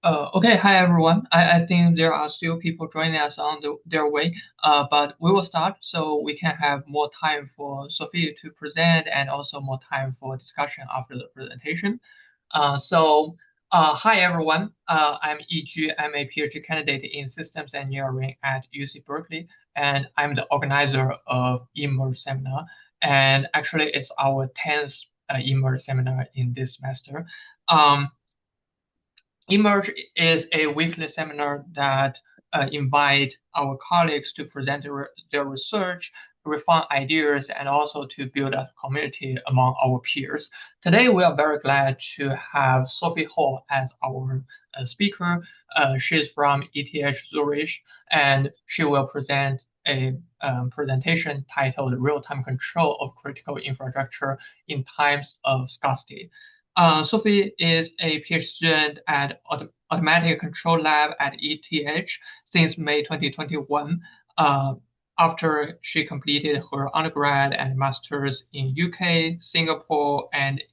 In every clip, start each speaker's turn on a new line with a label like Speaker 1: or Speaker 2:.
Speaker 1: Okay, hi everyone. I think there are still people joining us on their way, but we will start so we can have more time for Sophie to present and also more time for discussion after the presentation. Hi everyone. I'm EG. I'm a PhD candidate in systems engineering at UC Berkeley, and I'm the organizer of eMERGE seminar. And actually, it's our 10th eMERGE seminar in this semester. Um, eMERGE is a weekly seminar that invite our colleagues to present their research, refine ideas, and also to build a community among our peers. Today, we are very glad to have Sophie Hall as our speaker. She's from ETH Zurich, and she will present a presentation titled Real-Time Control of Critical Infrastructure in Times of Scarcity. Sophie is a PhD student at Automatic Control Lab at ETH since May 2021, after she completed her undergrad and master's in UK, Singapore, and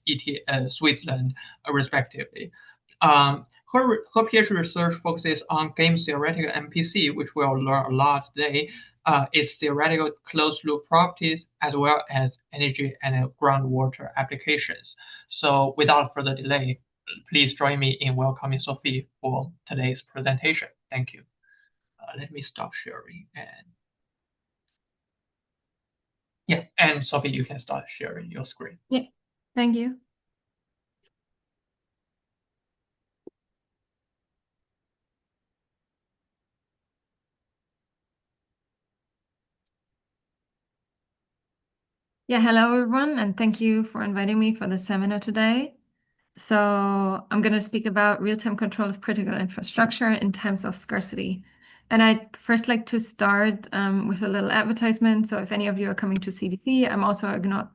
Speaker 1: Switzerland, respectively. Her PhD research focuses on game theoretical MPC, which we'll learn a lot today, its theoretical closed-loop properties, as well as energy and groundwater applications. So without further delay, please join me in welcoming Sophie for today's presentation. Thank you. Let me stop sharing. And yeah, and Sophie, you can start sharing your screen.
Speaker 2: Yeah, thank you. Yeah, hello everyone, and thank you for inviting me for the seminar today. So I'm going to speak about real-time control of critical infrastructure in times of scarcity. And I'd first like to start with a little advertisement. So if any of you are coming to CDC, I'm also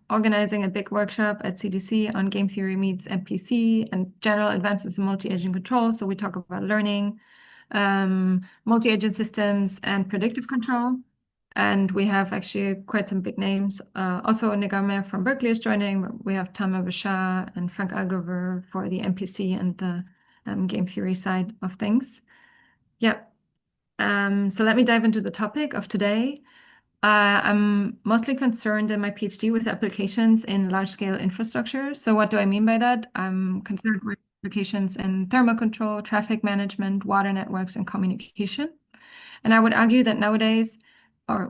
Speaker 2: organizing a big workshop at CDC on game theory meets MPC and general advances in multi-agent control. So we talk about learning, multi-agent systems, and predictive control. And we have actually quite some big names. Also, Nigame from Berkeley is joining. We have Tamer Bashar and Frank Algover for the MPC and the game theory side of things. Yeah. So let me dive into the topic of today. I'm mostly concerned in my PhD with applications in large-scale infrastructure. So what do I mean by that? I'm concerned with applications in thermal control, traffic management, water networks, and communication. And I would argue that nowadays,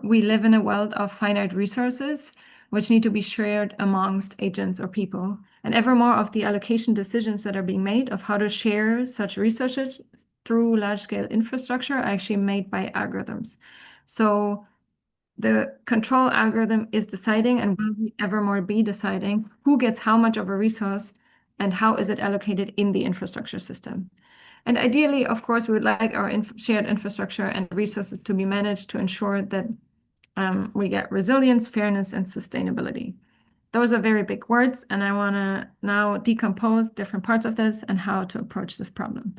Speaker 2: we live in a world of finite resources, which need to be shared amongst agents or people. And ever more of the allocation decisions that are being made of how to share such resources through large-scale infrastructure are actually made by algorithms. So the control algorithm is deciding and will ever more be deciding who gets how much of a resource and how is it allocated in the infrastructure system. And ideally, of course, we would like our shared infrastructure and resources to be managed to ensure that we get resilience, fairness, and sustainability. Those are very big words, and I want to now decompose different parts of this and how to approach this problem.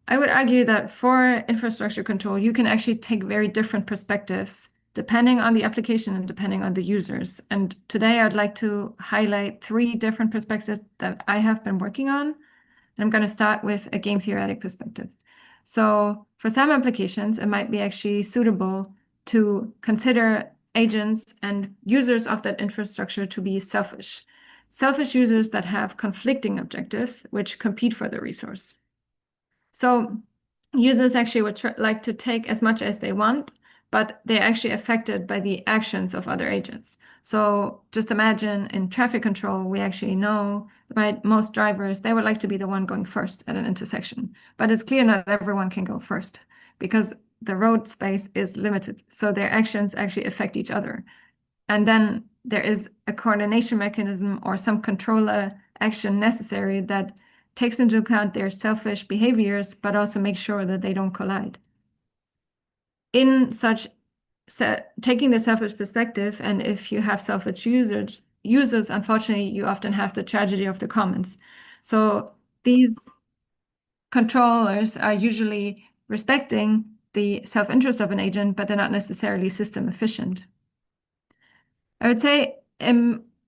Speaker 2: I would argue that for infrastructure control, you can actually take very different perspectives depending on the application and depending on the users. And today I'd like to highlight 3 different perspectives that I have been working on. I'm going to start with a game theoretic perspective. So for some applications, it might be actually suitable to consider agents and users of that infrastructure to be selfish. Selfish users that have conflicting objectives, which compete for the resource. So users actually would like to take as much as they want, but they're actually affected by the actions of other agents. So just imagine in traffic control, we actually know, right, most drivers, they would like to be the one going first at an intersection. But it's clear not everyone can go first because the road space is limited. So their actions actually affect each other. And then there is a coordination mechanism or some controller action necessary that takes into account their selfish behaviors, but also makes sure that they don't collide. In such taking the selfish perspective, and if you have selfish users, unfortunately, you often have the tragedy of the commons. So these controllers are usually respecting the self-interest of an agent, but they're not necessarily system efficient. I would say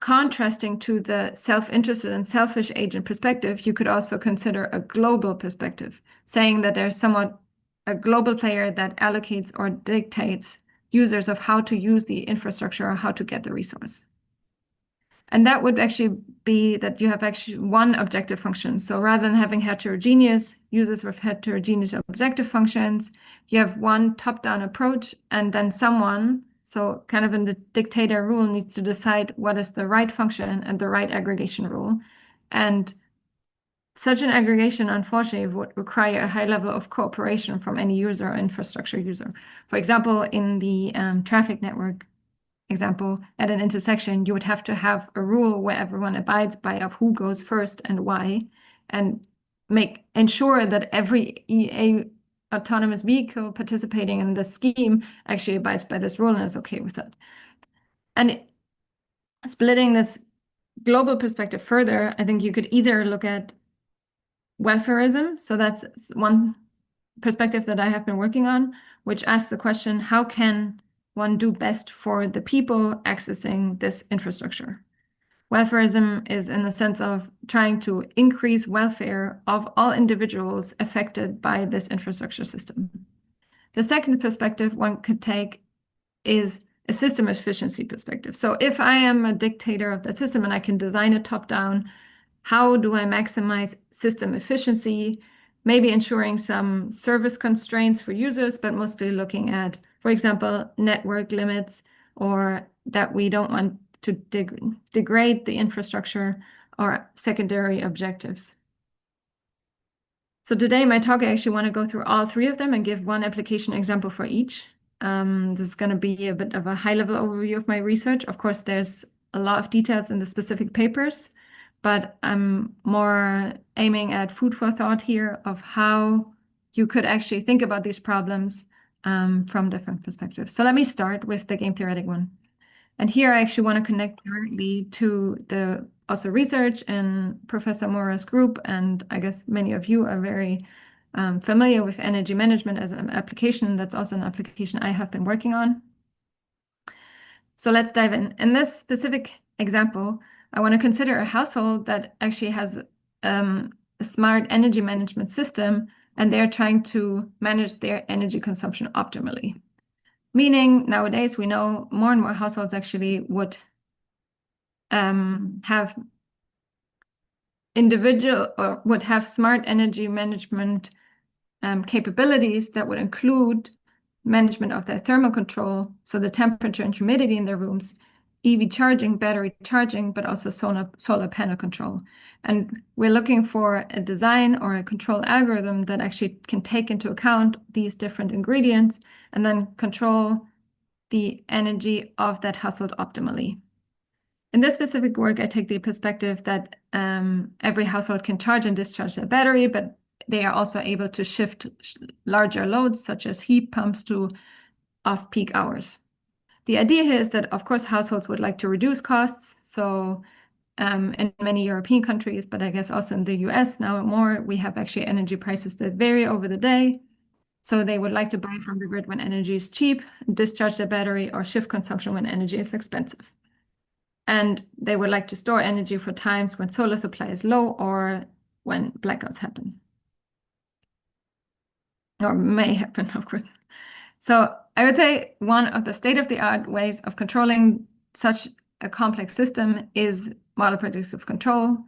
Speaker 2: contrasting to the self-interested and selfish agent perspective, you could also consider a global perspective, saying that there's somewhat a global player that allocates or dictates users of how to use the infrastructure or how to get the resource. And that would actually be that you have actually one objective function. So rather than having heterogeneous users with heterogeneous objective functions, you have one top-down approach, and then someone, so kind of in the dictator rule, needs to decide what is the right function and the right aggregation rule. And such an aggregation, unfortunately, would require a high level of cooperation from any user or infrastructure user. For example, in the traffic network example, at an intersection, you would have to have a rule where everyone abides by of who goes first and why, and ensure that every EA autonomous vehicle participating in the scheme actually abides by this rule and is okay with it. And splitting this global perspective further, I think you could either look at welfarism. So that's one perspective that I have been working on, which asks the question, how can one do best for the people accessing this infrastructure? Welfarism is in the sense of trying to increase welfare of all individuals affected by this infrastructure system. The second perspective one could take is a system efficiency perspective. So if I am a dictator of that system and I can design it top-down, how do I maximize system efficiency? Maybe ensuring some service constraints for users, but mostly looking at, for example, network limits, or that we don't want to degrade the infrastructure, or secondary objectives. So today, my talk, I actually want to go through all three of them and give one application example for each. This is going to be a bit of a high-level overview of my research. Of course, there's a lot of details in the specific papers, but I'm more aiming at food for thought here of how you could actually think about these problems from different perspectives. So let me start with the game theoretic one. And here I actually want to connect directly to the also research in Professor Mora's group. And I guess many of you are very familiar with energy management as an application. That's also an application I have been working on. So let's dive in. In this specific example, I want to consider a household that actually has a smart energy management system, and they're trying to manage their energy consumption optimally. Meaning nowadays we know more and more households actually would have individual or would have smart energy management capabilities that would include management of their thermal control, so the temperature and humidity in their rooms, EV charging, battery charging, but also solar panel control. And we're looking for a design or a control algorithm that actually can take into account these different ingredients and then control the energy of that household optimally. In this specific work, I take the perspective that every household can charge and discharge their battery, but they are also able to shift larger loads, such as heat pumps, to off-peak hours. The idea here is that, of course, households would like to reduce costs. So in many European countries, but I guess also in the US now more, we have actually energy prices that vary over the day. So they would like to buy from the grid when energy is cheap, discharge their battery, or shift consumption when energy is expensive. And they would like to store energy for times when solar supply is low or when blackouts happen. Or may happen, of course. So I would say one of the state-of-the-art ways of controlling such a complex system is model predictive control.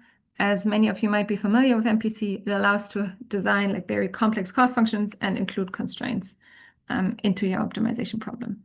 Speaker 2: As many of you might be familiar with MPC, it allows to design like very complex cost functions and include constraints into your optimization problem.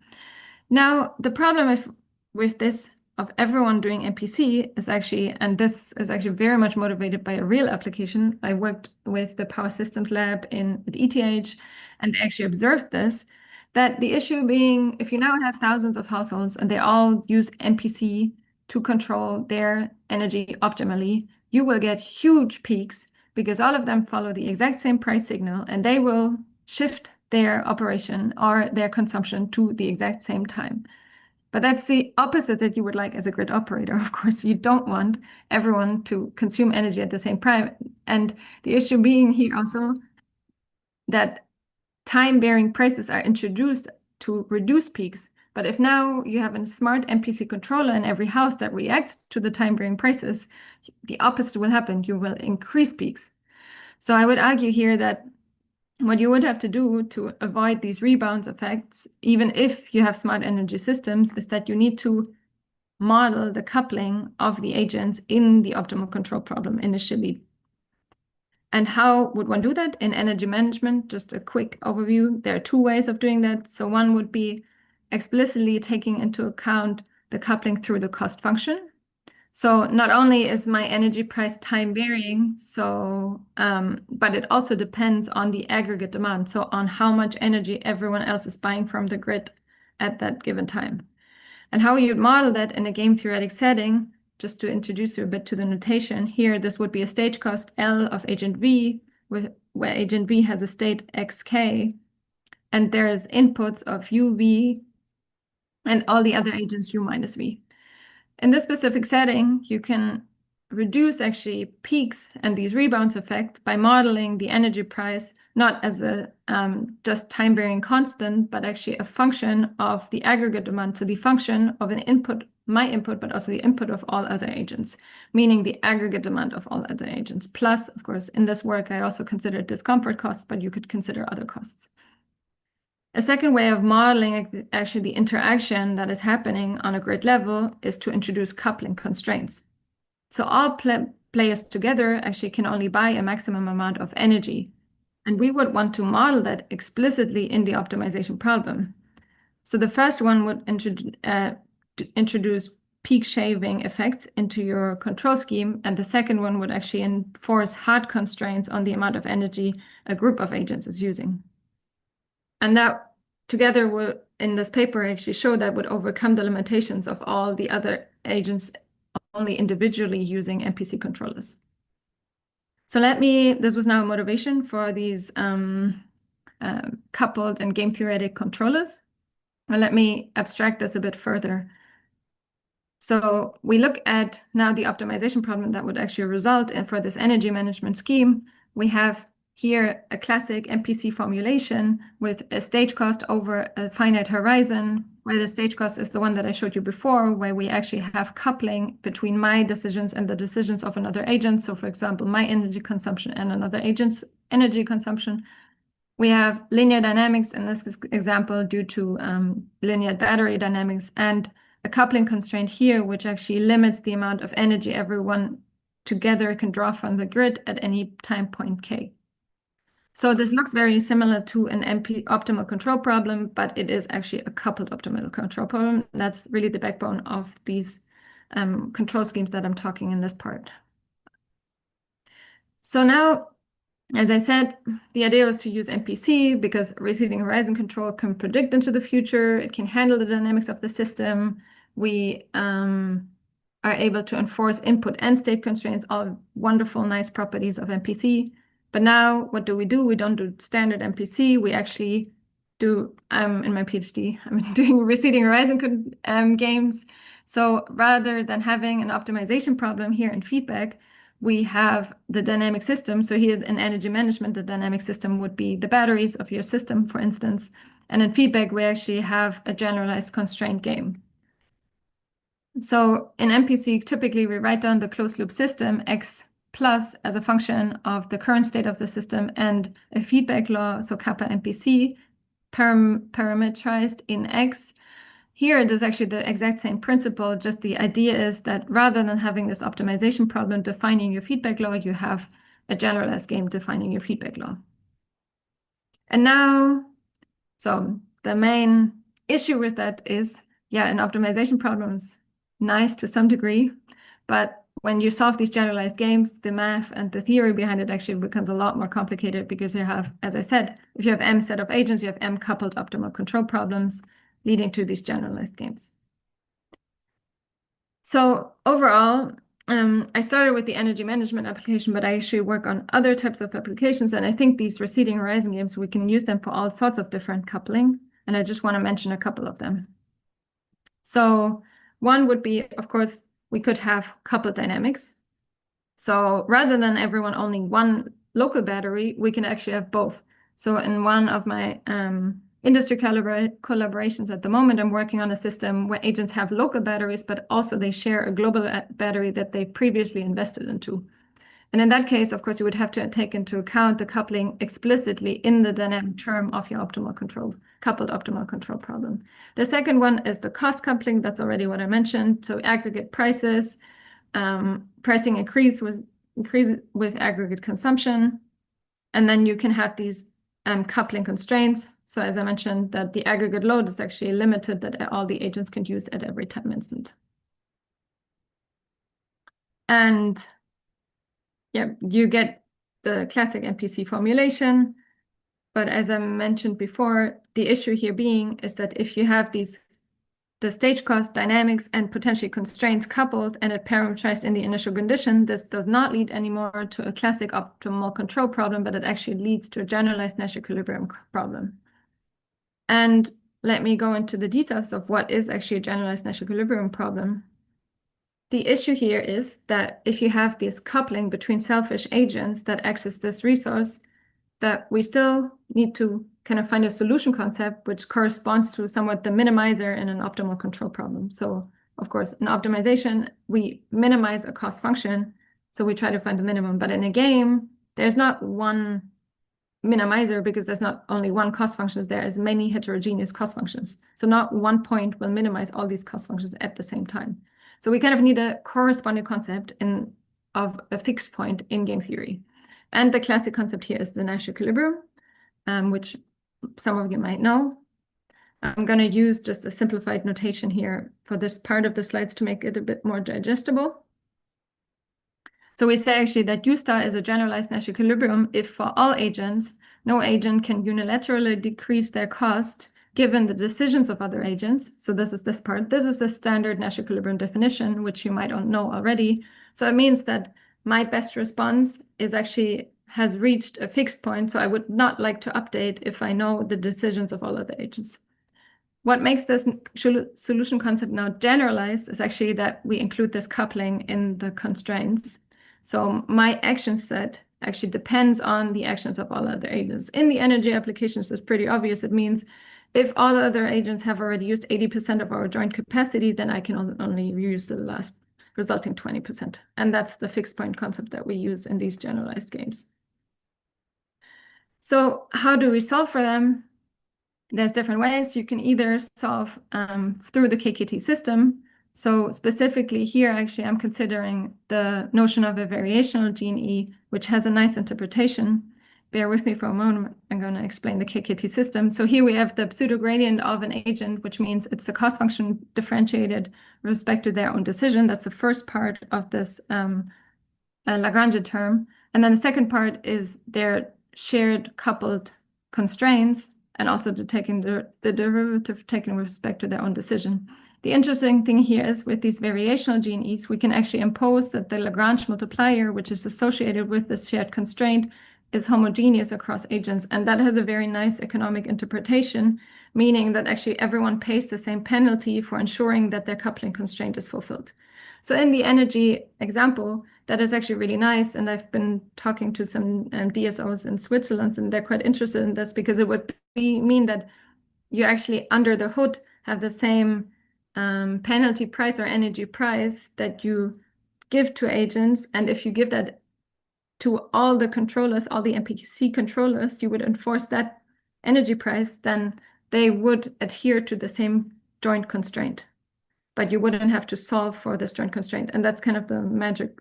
Speaker 2: Now, the problem with this of everyone doing MPC is actually, and this is actually very much motivated by a real application. I worked with the Power Systems Lab at ETH, and they actually observed this, that the issue being, if you now have thousands of households and they all use MPC to control their energy optimally, you will get huge peaks because all of them follow the exact same price signal, and they will shift their operation or their consumption to the exact same time. But that's the opposite that you would like as a grid operator. Of course, you don't want everyone to consume energy at the same price. And the issue being here also that time-varying prices are introduced to reduce peaks, But if now you have a smart MPC controller in every house that reacts to the time varying prices, the opposite will happen. You will increase peaks. So I would argue here that what you would have to do to avoid these rebounds effects, even if you have smart energy systems, is that you need to model the coupling of the agents in the optimal control problem initially. And how would one do that in energy management? Just a quick overview. There are two ways of doing that. So one would be explicitly taking into account the coupling through the cost function. So not only is my energy price time varying, but it also depends on the aggregate demand. So on how much energy everyone else is buying from the grid at that given time. And how you'd model that in a game theoretic setting, just to introduce you a bit to the notation here, this would be a stage cost L of agent V, where agent V has a state xk, and there's inputs of uv and all the other agents u minus v. In this specific setting, you can reduce actually peaks and these rebounds effects by modeling the energy price not as a just time varying constant, but actually a function of the aggregate demand. So the function of an input, my input, but also the input of all other agents, meaning the aggregate demand of all other agents. Plus, of course, in this work, I also considered discomfort costs, but you could consider other costs. A second way of modeling actually the interaction that is happening on a grid level is to introduce coupling constraints. So all players together actually can only buy a maximum amount of energy. And we would want to model that explicitly in the optimization problem. So the first one would introduce peak shaving effects into your control scheme. And the second one would actually enforce hard constraints on the amount of energy a group of agents is using. And that together will, in this paper, actually show that would overcome the limitations of all the other agents only individually using MPC controllers. So this was now a motivation for these coupled and game theoretic controllers. And let me abstract this a bit further. So we look at now the optimization problem that would actually result in for this energy management scheme. We have here a classic MPC formulation with a stage cost over a finite horizon, where the stage cost is the one that I showed you before, where we actually have coupling between my decisions and the decisions of another agent. So for example, my energy consumption and another agent's energy consumption. We have linear dynamics in this example due to linear battery dynamics, and a coupling constraint here, which actually limits the amount of energy everyone together can draw from the grid at any time point k. So this looks very similar to an optimal control problem, but it is actually a coupled optimal control problem. That's really the backbone of these control schemes that I'm talking in this part. So now, as I said, the idea was to use MPC because receding horizon control can predict into the future. It can handle the dynamics of the system. We are able to enforce input and state constraints, all wonderful, nice properties of MPC. But now what do? We don't do standard MPC. We actually do, in my PhD, I'm doing receding horizon games. So rather than having an optimization problem here in feedback, we have the dynamic system. So here in energy management, the dynamic system would be the batteries of your system, for instance. And in feedback, we actually have a generalized constraint game. So in MPC, typically we write down the closed loop system X plus as a function of the current state of the system and a feedback law, so kappa MPC, parameterized in X. Here, it is actually the exact same principle, just the idea is that rather than having this optimization problem defining your feedback law, you have a generalized game defining your feedback law. And now, so the main issue with that is, yeah, an optimization problem is nice to some degree, but when you solve these generalized games, the math and the theory behind it actually becomes a lot more complicated because you have, as I said, if you have M set of agents, you have M coupled optimal control problems leading to these generalized games. So overall, I started with the energy management application, but I actually work on other types of applications. And I think these receding horizon games, we can use them for all sorts of different coupling. And I just want to mention a couple of them. So one would be, of course, we could have coupled dynamics. So rather than everyone owning one local battery, we can actually have both. So in one of my industry collaborations at the moment, I'm working on a system where agents have local batteries, but also they share a global battery that they previously invested into. And in that case, of course, you would have to take into account the coupling explicitly in the dynamic term of your coupled optimal control problem. The second one is the cost coupling. That's already what I mentioned. So aggregate prices, pricing increase with aggregate consumption. And then you can have these coupling constraints. So as I mentioned, that the aggregate load is actually limited that all the agents can use at every time instant. And yeah, you get the classic MPC formulation. But as I mentioned before, the issue here being is that if you have the stage cost dynamics and potentially constraints coupled and it parameterized in the initial condition, this does not lead anymore to a classic optimal control problem, but it actually leads to a generalized Nash equilibrium problem. And let me go into the details of what is actually a generalized Nash equilibrium problem. The issue here is that if you have this coupling between selfish agents that access this resource, that we still need to kind of find a solution concept which corresponds to somewhat the minimizer in an optimal control problem. So of course, in optimization, we minimize a cost function. So we try to find the minimum. But in a game, there's not one minimizer because there's not only one cost function, there is many heterogeneous cost functions. So not one point will minimize all these cost functions at the same time. So we kind of need a corresponding concept of a fixed point in game theory. And the classic concept here is the Nash equilibrium, which some of you might know. I'm going to use just a simplified notation here for this part of the slides to make it a bit more digestible. So we say actually that U star is a generalized Nash equilibrium if for all agents, no agent can unilaterally decrease their cost given the decisions of other agents. So this is this part. This is the standard Nash equilibrium definition, which you might know already. So it means that my best response has reached a fixed point. So I would not like to update if I know the decisions of all other agents. What makes this solution concept now generalized is actually that we include this coupling in the constraints. So my action set actually depends on the actions of all other agents. In the energy applications, it's pretty obvious. It means if all other agents have already used 80% of our joint capacity, then I can only use the last resulting 20%. And that's the fixed point concept that we use in these generalized games. So how do we solve for them? There's different ways. You can either solve through the KKT system. So specifically here, actually, I'm considering the notion of a variational GNE, which has a nice interpretation. Bear with me for a moment. I'm going to explain the KKT system. So here we have the pseudo-gradient of an agent, which means it's the cost function differentiated with respect to their own decision. That's the first part of this Lagrange term. And then the second part is their shared coupled constraints and also taking the derivative taken with respect to their own decision. The interesting thing here is with these variational GNEs, we can actually impose that the Lagrange multiplier, which is associated with this shared constraint, is homogeneous across agents. And that has a very nice economic interpretation, meaning that actually everyone pays the same penalty for ensuring that their coupling constraint is fulfilled. So in the energy example, that is actually really nice. And I've been talking to some DSOs in Switzerland, and they're quite interested in this because it would mean that you actually under the hood have the same penalty price or energy price that you give to agents. And if you give that to all the controllers, all the MPC controllers, you would enforce that energy price, then they would adhere to the same joint constraint. But you wouldn't have to solve for this joint constraint. And that's kind of the magic,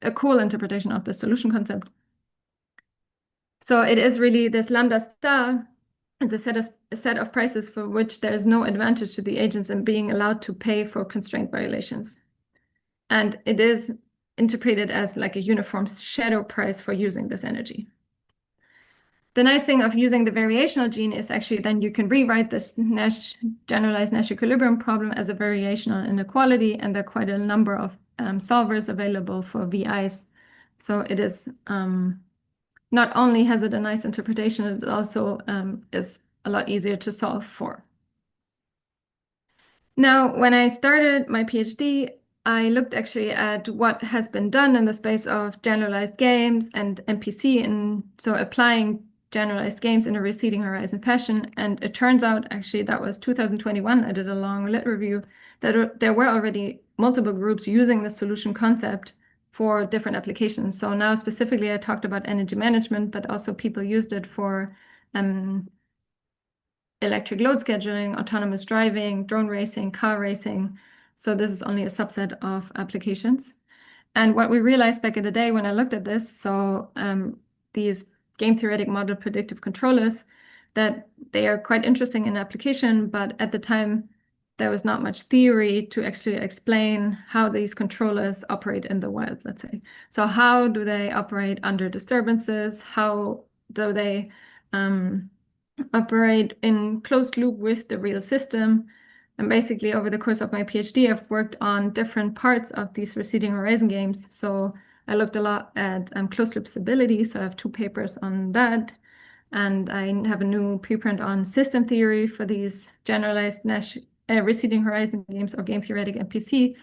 Speaker 2: a cool interpretation of the solution concept. So it is really this lambda star is a set of prices for which there is no advantage to the agents in being allowed to pay for constraint violations. And it is interpreted as like a uniform shadow price for using this energy. The nice thing of using the variational gene is actually then you can rewrite this generalized Nash equilibrium problem as a variational inequality, and there are quite a number of solvers available for VIs. So it is not only has it a nice interpretation, it also is a lot easier to solve for. Now, when I started my PhD, I looked actually at what has been done in the space of generalized games and MPC, and so applying generalized games in a receding horizon fashion. And it turns out, actually, that was 2021. I did a long lit review that there were already multiple groups using the solution concept for different applications. So now specifically, I talked about energy management, but also people used it for electric load scheduling, autonomous driving, drone racing, car racing. So this is only a subset of applications. And what we realized back in the day when I looked at this, so these game theoretic model predictive controllers, that they are quite interesting in application, but at the time, there was not much theory to actually explain how these controllers operate in the wild, let's say. So how do they operate under disturbances? How do they operate in closed loop with the real system? And basically, over the course of my PhD, I've worked on different parts of these receding horizon games. So I looked a lot at closed loop stability. So I have 2 papers on that. And I have a new preprint on system theory for these generalized receding horizon games, or game theoretic MPC.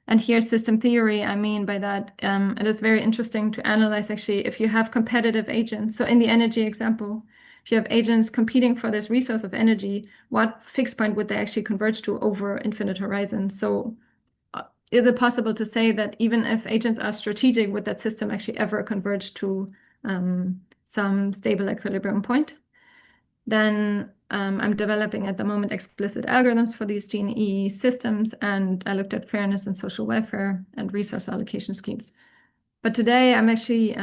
Speaker 2: And here, system theory, I mean by that, it is very interesting to analyze actually if you have competitive agents. So in the energy example, if you have agents competing for this resource of energy, what fixed point would they actually converge to over infinite horizons? So is it possible to say that even if agents are strategic, would that system actually ever converge to some stable equilibrium point? Then I'm developing at the moment explicit algorithms for these GNE systems, and I looked at fairness and social welfare and resource allocation schemes. But today I'm actually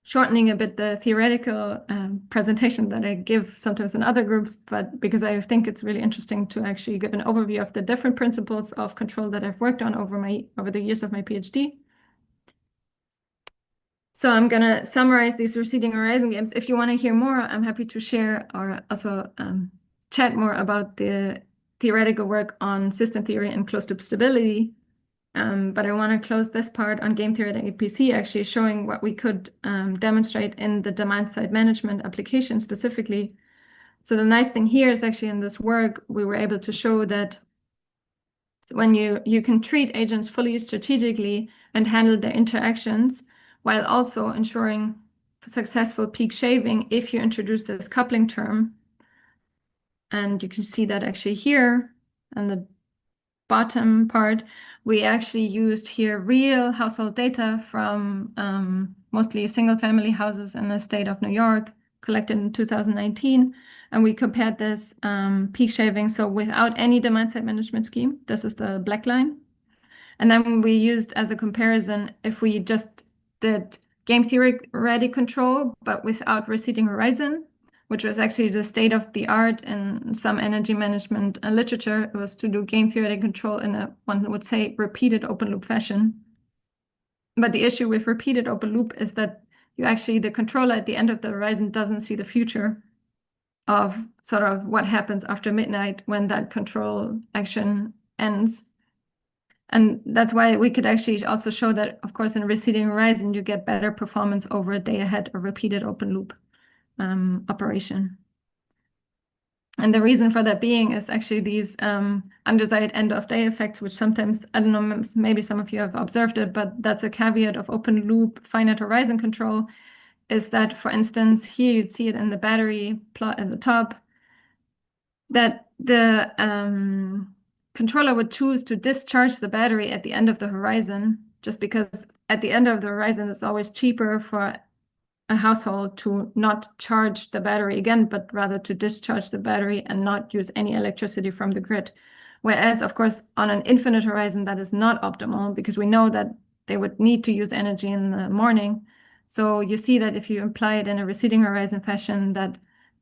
Speaker 2: shortening a bit the theoretical presentation that I give sometimes in other groups, but because I think it's really interesting to actually give an overview of the different principles of control that I've worked on over the years of my PhD. So I'm going to summarize these receding horizon games. If you want to hear more, I'm happy to share or also chat more about the theoretical work on system theory and closed loop stability. But I want to close this part on game theoretic APC, actually showing what we could demonstrate in the demand-side management application specifically. So the nice thing here is actually in this work, we were able to show that when you can treat agents fully strategically and handle their interactions, while also ensuring successful peak shaving if you introduce this coupling term. And you can see that actually here on the bottom part, we actually used here real household data from mostly single-family houses in the state of New York, collected in 2019. And we compared this peak shaving, so without any demand-side management scheme. This is the black line. And then we used as a comparison, if we just did game theoretic control, but without receding horizon, which was actually the state of the art in some energy management literature. It was to do game theoretic control in a, one would say, repeated open loop fashion. But the issue with repeated open loop is that the controller at the end of the horizon doesn't see the future of sort of what happens after midnight when that control action ends. And that's why we could actually also show that, of course, in a receding horizon, you get better performance over a day ahead, a repeated open loop operation. And the reason for that being is actually these undesired end of day effects, which sometimes, I don't know, maybe some of you have observed it, but that's a caveat of open loop finite horizon control, is that, for instance, here you'd see it in the battery plot at the top, that the controller would choose to discharge the battery at the end of the horizon, just because at the end of the horizon, it's always cheaper for a household to not charge the battery again, but rather to discharge the battery and not use any electricity from the grid. Whereas, of course, on an infinite horizon, that is not optimal because we know that they would need to use energy in the morning. So you see that if you apply it in a receding horizon fashion, that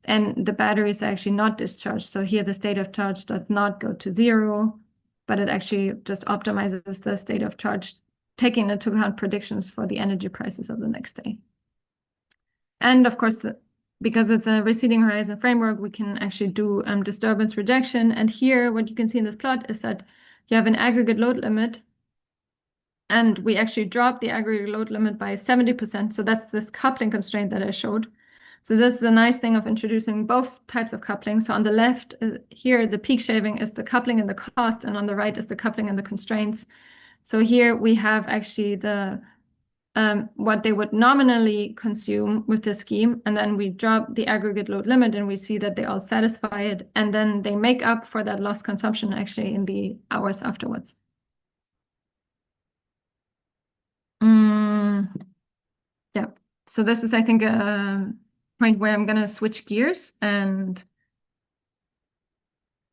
Speaker 2: and the battery is actually not discharged. So here the state of charge does not go to 0, but it actually just optimizes the state of charge, taking into account predictions for the energy prices of the next day. And of course, because it's a receding horizon framework, we can actually do disturbance rejection. And here, what you can see in this plot is that you have an aggregate load limit. And we actually dropped the aggregate load limit by 70%. So that's this coupling constraint that I showed. So this is a nice thing of introducing both types of coupling. So on the left here, the peak shaving is the coupling and the cost, and on the right is the coupling and the constraints. So here we have actually the what they would nominally consume with the scheme, and then we drop the aggregate load limit and we see that they all satisfy it, and then they make up for that lost consumption actually in the hours afterwards. Yeah, so this is, I think, a point where I'm gonna switch gears and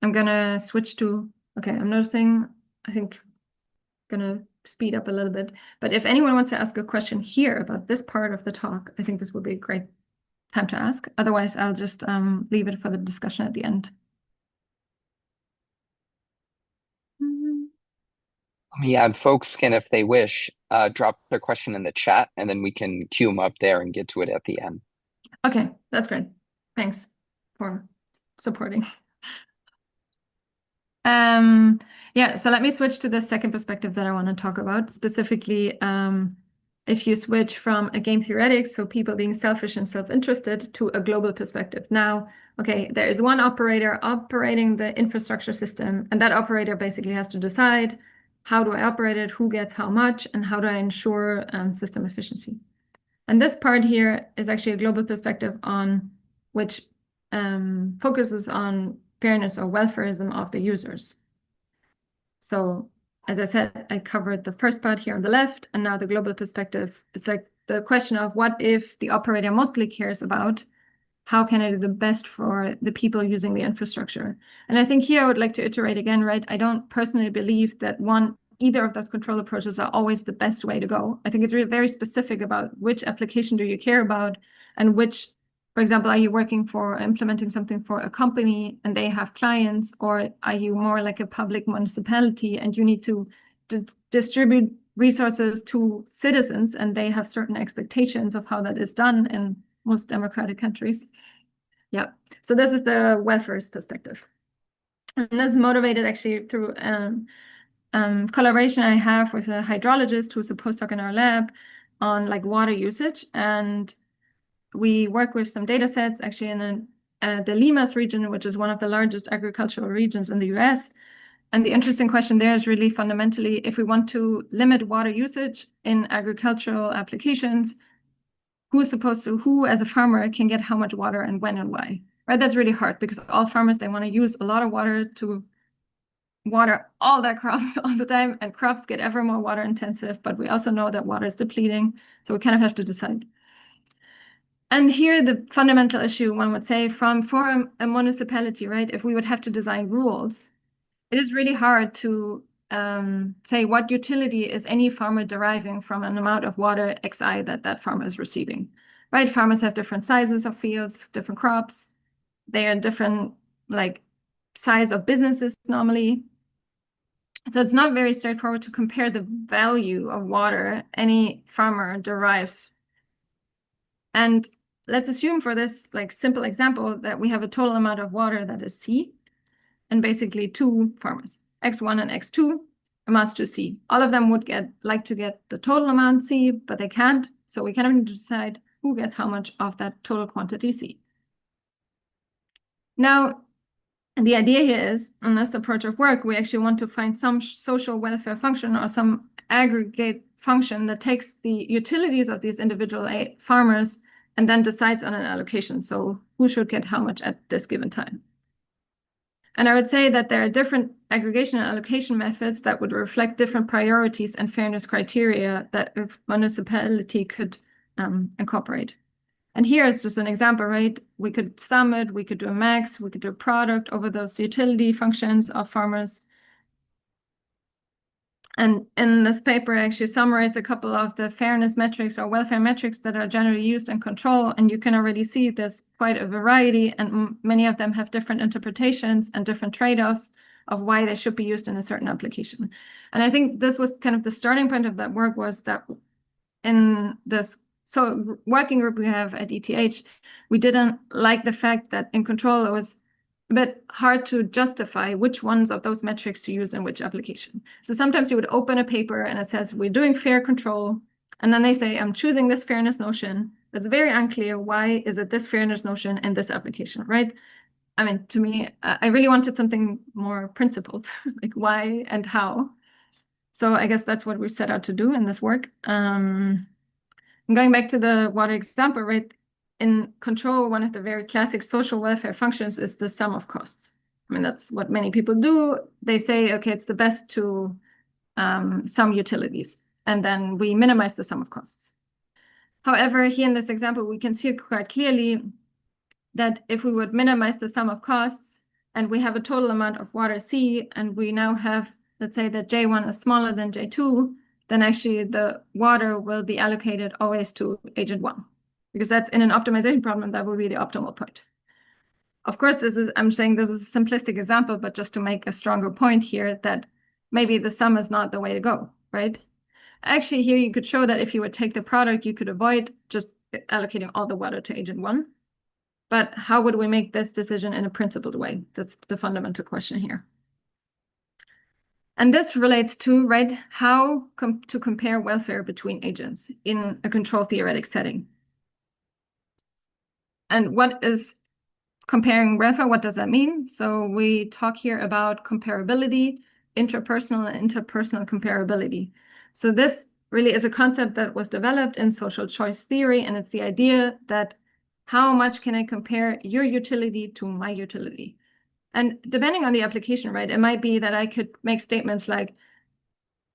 Speaker 2: I'm gonna switch to, okay, I'm noticing, I think gonna speed up a little bit, but if anyone wants to ask a question here about this part of the talk, I think this would be a great time to ask. Otherwise, I'll just leave it for the discussion at the end.
Speaker 3: Yeah, and folks can, if they wish, drop their question in the chat, and then we can queue them up there and get to it at the end.
Speaker 2: Okay, that's great. Thanks for supporting. Yeah, so let me switch to the second perspective that I want to talk about, specifically if you switch from a game theoretic, so people being selfish and self-interested, to a global perspective. Now, okay, there is one operator operating the infrastructure system, and that operator basically has to decide, how do I operate it, who gets how much, and how do I ensure system efficiency? And this part here is actually a global perspective on which focuses on fairness or welfareism of the users. So as I said, I covered the first part here on the left, and now the global perspective. It's like the question of what if the operator mostly cares about how can I do the best for the people using the infrastructure? And I think here I would like to iterate again, right? I don't personally believe that either of those control approaches are always the best way to go. I think it's really very specific about which application do you care about and which, for example, are you working for implementing something for a company and they have clients, or are you more like a public municipality and you need to distribute resources to citizens and they have certain expectations of how that is done in most democratic countries. Yeah, so this is the welfareist perspective. And this is motivated actually through collaboration I have with a hydrologist who's a postdoc in our lab on like water usage. And we work with some data sets actually in the Limas region, which is one of the largest agricultural regions in the US. And the interesting question there is really fundamentally, if we want to limit water usage in agricultural applications, who as a farmer can get how much water and when and why, right? That's really hard because all farmers, they want to use a lot of water to water all their crops all the time, and crops get ever more water intensive, but we also know that water is depleting, so we kind of have to decide. And here the fundamental issue, one would say, for a municipality, right? If we would have to design rules, it is really hard to say what utility is any farmer deriving from an amount of water xi that farmer is receiving, right? Farmers have different sizes of fields, different crops. They are different, like, size of businesses normally. So it's not very straightforward to compare the value of water any farmer derives. And let's assume for this like simple example that we have a total amount of water that is C, and basically two farmers, X1 and X2, amounts to C. All of them would like to get the total amount C, but they can't. So we kind of need to decide who gets how much of that total quantity C. Now, the idea here is, in this approach of work, we actually want to find some social welfare function or some aggregate function that takes the utilities of these individual farmers and then decides on an allocation. So who should get how much at this given time? And I would say that there are different aggregation and allocation methods that would reflect different priorities and fairness criteria that a municipality could incorporate. And here is just an example, right? We could sum it, we could do a max, we could do a product over those utility functions of farmers. And in this paper, I actually summarized a couple of the fairness metrics or welfare metrics that are generally used in control. And you can already see there's quite a variety, and many of them have different interpretations and different trade-offs of why they should be used in a certain application. And I think this was kind of the starting point of that work, was that in this working group we have at ETH, we didn't like the fact that in control it was a bit hard to justify which ones of those metrics to use in which application. So sometimes you would open a paper and it says, we're doing fair control. And then they say, I'm choosing this fairness notion. It's very unclear why is it this fairness notion in this application, right? I mean, to me, I really wanted something more principled, like why and how. So I guess that's what we set out to do in this work. Going back to the water example, right? In control, one of the very classic social welfare functions is the sum of costs. I mean, that's what many people do. They say, okay, it's the best to sum utilities, and then we minimize the sum of costs. However, here in this example, we can see quite clearly that if we would minimize the sum of costs and we have a total amount of water C, and we now have, let's say that J1 is smaller than J2, then actually the water will be allocated always to agent 1, because that's in an optimization problem, that will be the optimal point. Of course, I'm saying this is a simplistic example, but just to make a stronger point here that maybe the sum is not the way to go, right? Actually, here you could show that if you would take the product, you could avoid just allocating all the water to agent 1. But how would we make this decision in a principled way? That's the fundamental question here. And this relates to, right, how to compare welfare between agents in a control theoretic setting. And what is comparing welfare? What does that mean? So we talk here about comparability, intrapersonal and interpersonal comparability. So this really is a concept that was developed in social choice theory, and it's the idea that how much can I compare your utility to my utility? And depending on the application, right, it might be that I could make statements like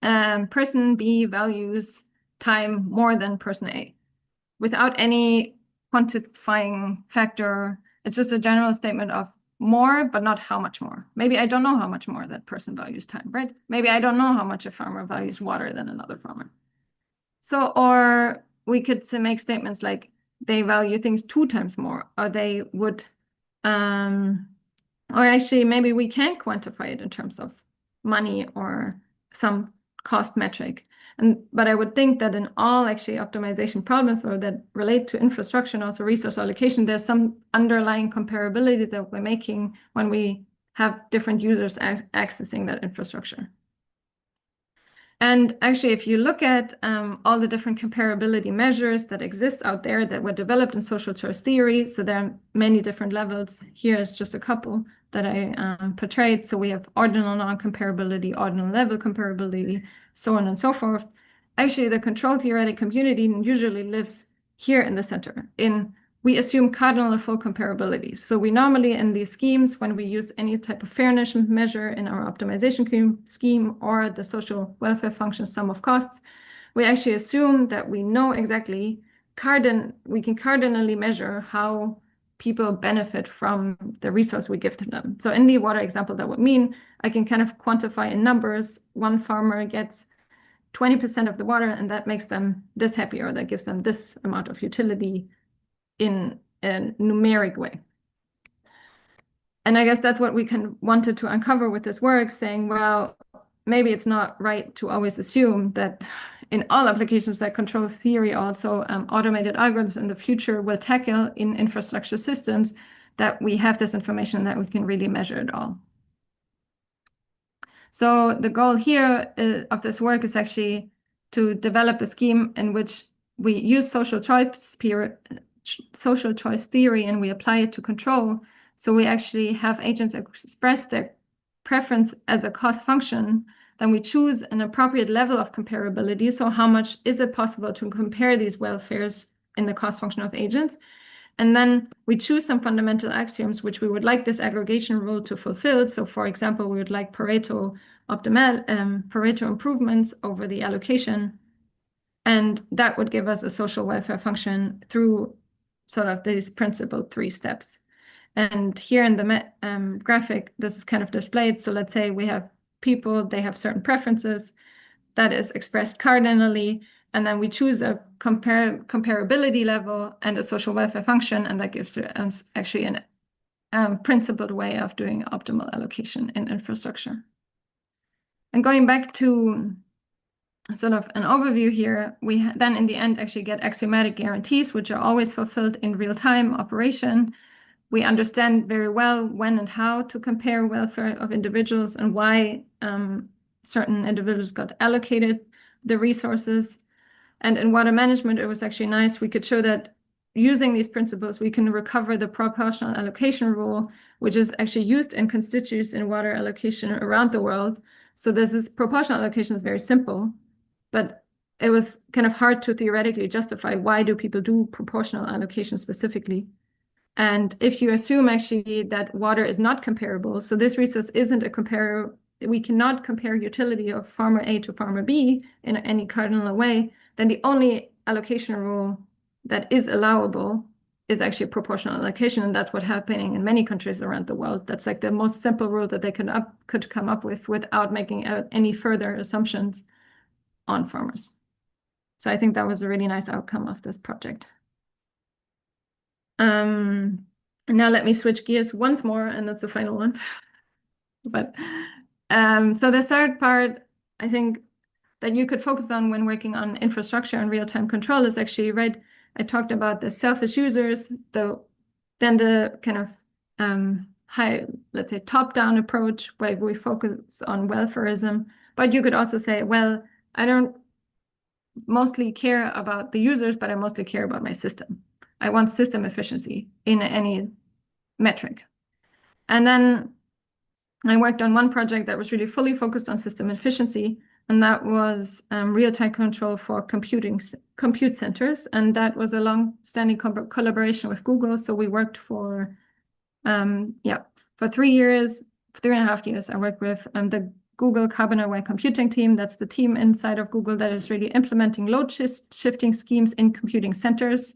Speaker 2: person B values time more than person A without any quantifying factor. It's just a general statement of more, but not how much more. Maybe I don't know how much more that person values time, right? Maybe I don't know how much a farmer values water than another farmer. So, or we could make statements like they value things 2 times more, or they would, or actually maybe we can quantify it in terms of money or some cost metric. But I would think that in all actually optimization problems or that relate to infrastructure and also resource allocation, there's some underlying comparability that we're making when we have different users accessing that infrastructure. And actually, if you look at all the different comparability measures that exist out there that were developed in social choice theory, so there are many different levels. Here is just a couple that I portrayed. So we have ordinal non-comparability, ordinal level comparability, so on and so forth. Actually, the control theoretic community usually lives here in the center. We assume cardinal or full comparability. So we normally, in these schemes, when we use any type of fairness measure in our optimization scheme or the social welfare function sum of costs, we actually assume that we know exactly, we can cardinally measure how people benefit from the resource we give to them. So in the water example, that would mean I can kind of quantify in numbers. One farmer gets 20% of the water, and that makes them this happy, or that gives them this amount of utility in a numeric way. And I guess that's what we wanted to uncover with this work, saying, well, maybe it's not right to always assume that in all applications that control theory also automated algorithms in the future will tackle in infrastructure systems, that we have this information that we can really measure it all. So the goal here of this work is actually to develop a scheme in which we use social choice theory and we apply it to control. So we actually have agents express their preference as a cost function. Then we choose an appropriate level of comparability. So how much is it possible to compare these welfares in the cost function of agents? And then we choose some fundamental axioms which we would like this aggregation rule to fulfill. So for example, we would like Pareto improvements over the allocation. And that would give us a social welfare function through sort of these principled 3 steps. And here in the graphic, this is kind of displayed. So let's say we have people, they have certain preferences that is expressed cardinally. And then we choose a comparability level and a social welfare function. And that gives us actually a principled way of doing optimal allocation in infrastructure. And going back to sort of an overview here, we then in the end actually get axiomatic guarantees, which are always fulfilled in real-time operation. We understand very well when and how to compare welfare of individuals and why certain individuals got allocated the resources. And in water management, it was actually nice. We could show that using these principles, we can recover the proportional allocation rule, which is actually used in constituents in water allocation around the world. So proportional allocation is very simple, but it was kind of hard to theoretically justify why do people do proportional allocation specifically. And if you assume actually that water is not comparable, so this resource isn't a compare, we cannot compare utility of farmer A to farmer B in any cardinal way, then the only allocation rule that is allowable is actually proportional allocation, and that's what's happening in many countries around the world. That's like the most simple rule that they could come up with without making any further assumptions on farmers. So I think that was a really nice outcome of this project. And now let me switch gears once more, and that's the final one. But so the third part, I think, that you could focus on when working on infrastructure and real-time control is actually, right, I talked about the selfish users, then the kind of high, let's say, top-down approach where we focus on welfareism. But you could also say, well, I don't mostly care about the users, but I mostly care about my system. I want system efficiency in any metric. And then I worked on one project that was really fully focused on system efficiency, and that was real-time control for compute centers. And that was a long-standing collaboration with Google. So we worked for 3 years, 3.5 years. I worked with the Google Carbon Aware Computing team. That's the team inside of Google that is really implementing load shifting schemes in computing centers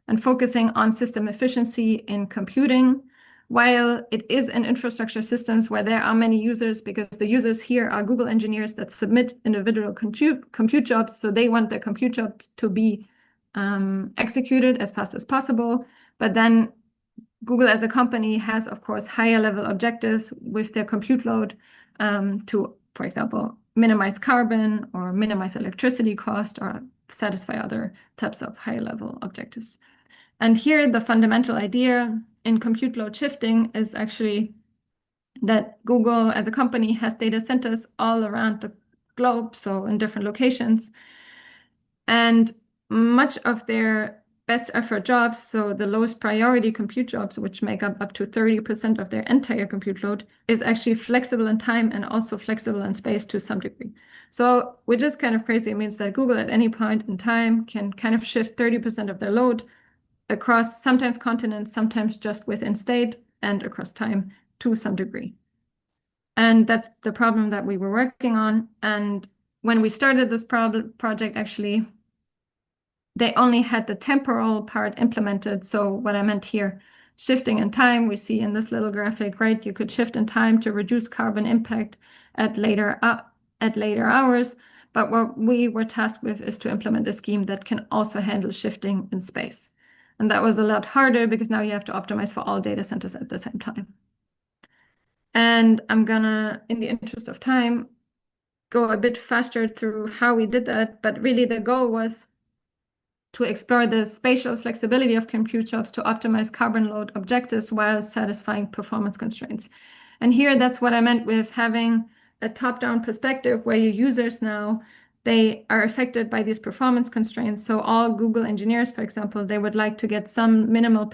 Speaker 2: and focusing on system efficiency in computing, while it is in infrastructure systems where there are many users, because the users here are Google engineers that submit individual compute jobs. So they want their compute jobs to be executed as fast as possible. But then Google as a company has, of course, higher level objectives with their compute load to, for example, minimize carbon or minimize electricity cost or satisfy other types of higher level objectives. And here, the fundamental idea in compute load shifting is actually that Google as a company has data centers all around the globe, so in different locations. And much of their best effort jobs, so the lowest priority compute jobs, which make up to 30% of their entire compute load, is actually flexible in time and also flexible in space to some degree. So which is kind of crazy. It means that Google at any point in time can kind of shift 30% of their load across sometimes continents, sometimes just within state and across time to some degree. And that's the problem that we were working on. And when we started this project, actually, they only had the temporal part implemented. So what I meant here, shifting in time, we see in this little graphic, right? You could shift in time to reduce carbon impact at later hours. But what we were tasked with is to implement a scheme that can also handle shifting in space. And that was a lot harder because now you have to optimize for all data centers at the same time. And I'm gonna, in the interest of time, go a bit faster through how we did that. But really the goal was to explore the spatial flexibility of compute jobs to optimize carbon load objectives while satisfying performance constraints. And here, that's what I meant with having a top-down perspective where your users now, they are affected by these performance constraints. So all Google engineers, for example, they would like to get some minimal,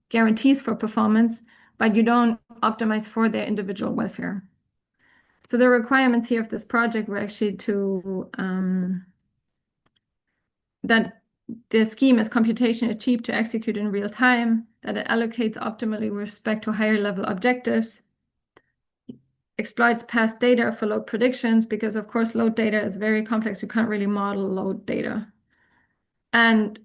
Speaker 2: guarantees for performance, but you don't optimize for their individual welfare. So the requirements here of this project were actually to that the scheme is computationally cheap to execute in real time, that it allocates optimally with respect to higher level objectives, exploits past data for load predictions, because of course load data is very complex. You can't really model load data. And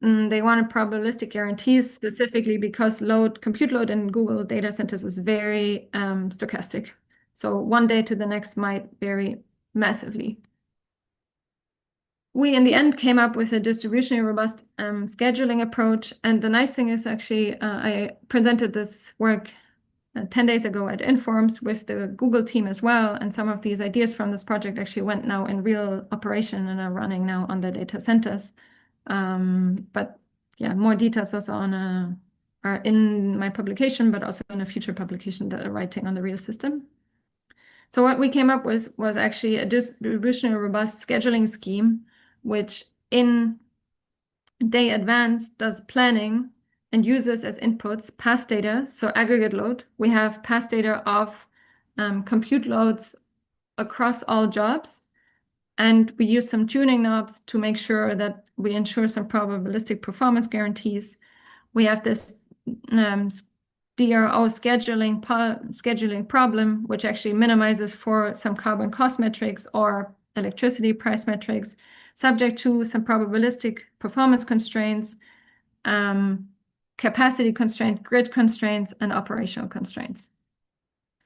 Speaker 2: they wanted probabilistic guarantees specifically because compute load in Google data centers is very stochastic. So one day to the next might vary massively. We, in the end, came up with a distributionally robust scheduling approach. And the nice thing is actually, I presented this work 10 days ago at Informs with the Google team as well. And some of these ideas from this project actually went now in real operation and are running now on the data centers. But yeah, more details also are in my publication, but also in a future publication that are writing on the real system. So what we came up with was actually a distributionally robust scheduling scheme, which in day advance does planning and uses as inputs past data, so aggregate load. We have past data of compute loads across all jobs, And we use some tuning knobs to make sure that we ensure some probabilistic performance guarantees. We have this DRO scheduling problem, which actually minimizes for some carbon cost metrics or electricity price metrics, subject to some probabilistic performance constraints, capacity constraint, grid constraints, and operational constraints.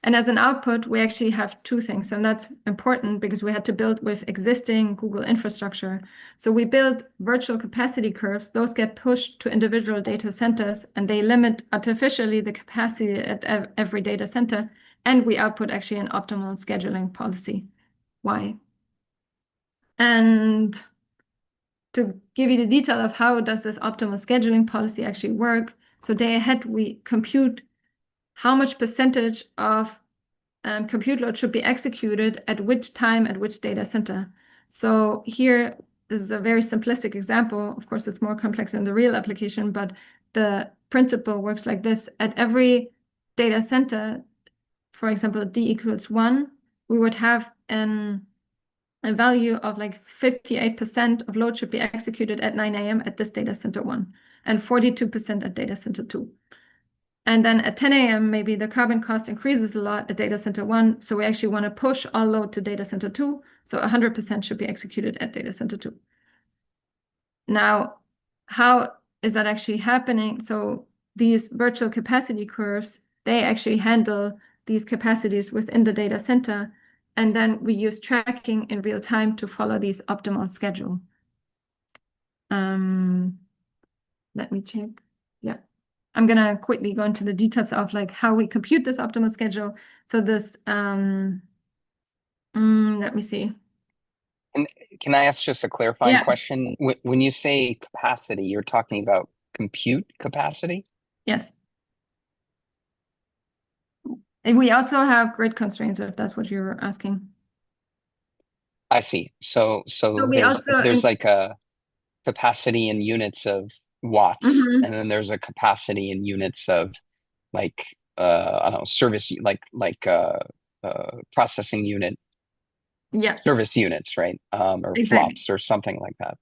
Speaker 2: And as an output, we actually have two things, and that's important because we had to build with existing Google infrastructure. So we build virtual capacity curves. Those get pushed to individual data centers, and they limit artificially the capacity at every data center. And we output actually an optimal scheduling policy. Why? And to give you the detail of how does this optimal scheduling policy actually work, so day ahead, we compute how much percentage of compute load should be executed at which time at which data center. So here, this is a very simplistic example. Of course, it's more complex in the real application, but the principle works like this. At every data center, for example, D equals 1, we would have a value of like 58% of load should be executed at 9 a.m. at this data center 1, and 42% at data center 2. And then at 10 a.m., maybe the carbon cost increases a lot at data center 1. So we actually want to push all load to data center 2. So 100% should be executed at data center 2. Now, how is that actually happening? So these virtual capacity curves, they actually handle these capacities within the data center. And then we use tracking in real time to follow these optimal schedule. Let me check. Yeah. I'm going to quickly go into the details of like how we compute this optimal schedule. So this, let me see.
Speaker 3: And can I ask just a clarifying question? When you say capacity, you're talking about compute capacity?
Speaker 2: Yes. And we also have grid constraints, if that's what you're asking.
Speaker 3: I see. So there's like a capacity in units of watts, and then there's a capacity in units of like I don't know, service, like processing unit, service units, right? Or flops or something like that.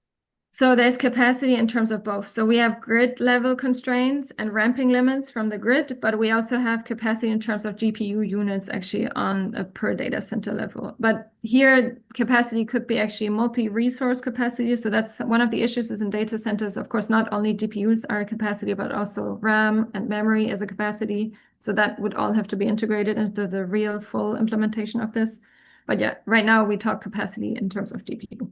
Speaker 2: So there's capacity in terms of both. So we have grid level constraints and ramping limits from the grid, but we also have capacity in terms of GPU units actually on a per data center level. But here capacity could be actually multi-resource capacity. So that's one of the issues is in data centers. Of course, not only GPUs are a capacity, but also RAM and memory as a capacity. So that would all have to be integrated into the real full implementation of this. But yeah, right now we talk capacity in terms of GPU.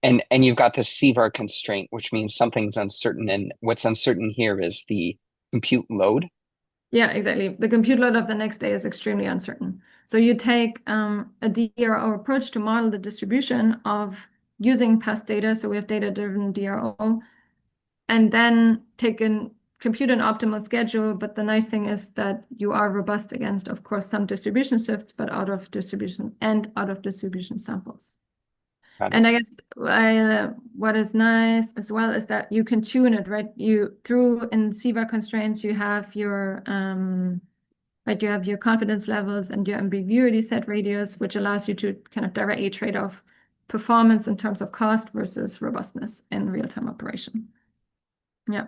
Speaker 3: And you've got the CVAR constraint, which means something's uncertain. And what's uncertain here is the compute load.
Speaker 2: Yeah, exactly. The compute load of the next day is extremely uncertain. So you take a DRO approach to model the distribution of using past data. So we have data-driven DRO, and then compute an optimal schedule. But the nice thing is that you are robust against, of course, some distribution shifts, but out of distribution samples. And I guess what is nice as well is that you can tune it, right? Through in CVAR constraints, you have your you have your confidence levels and your ambiguity set radius, which allows you to kind of directly trade off performance in terms of cost versus robustness in real-time operation. Yeah.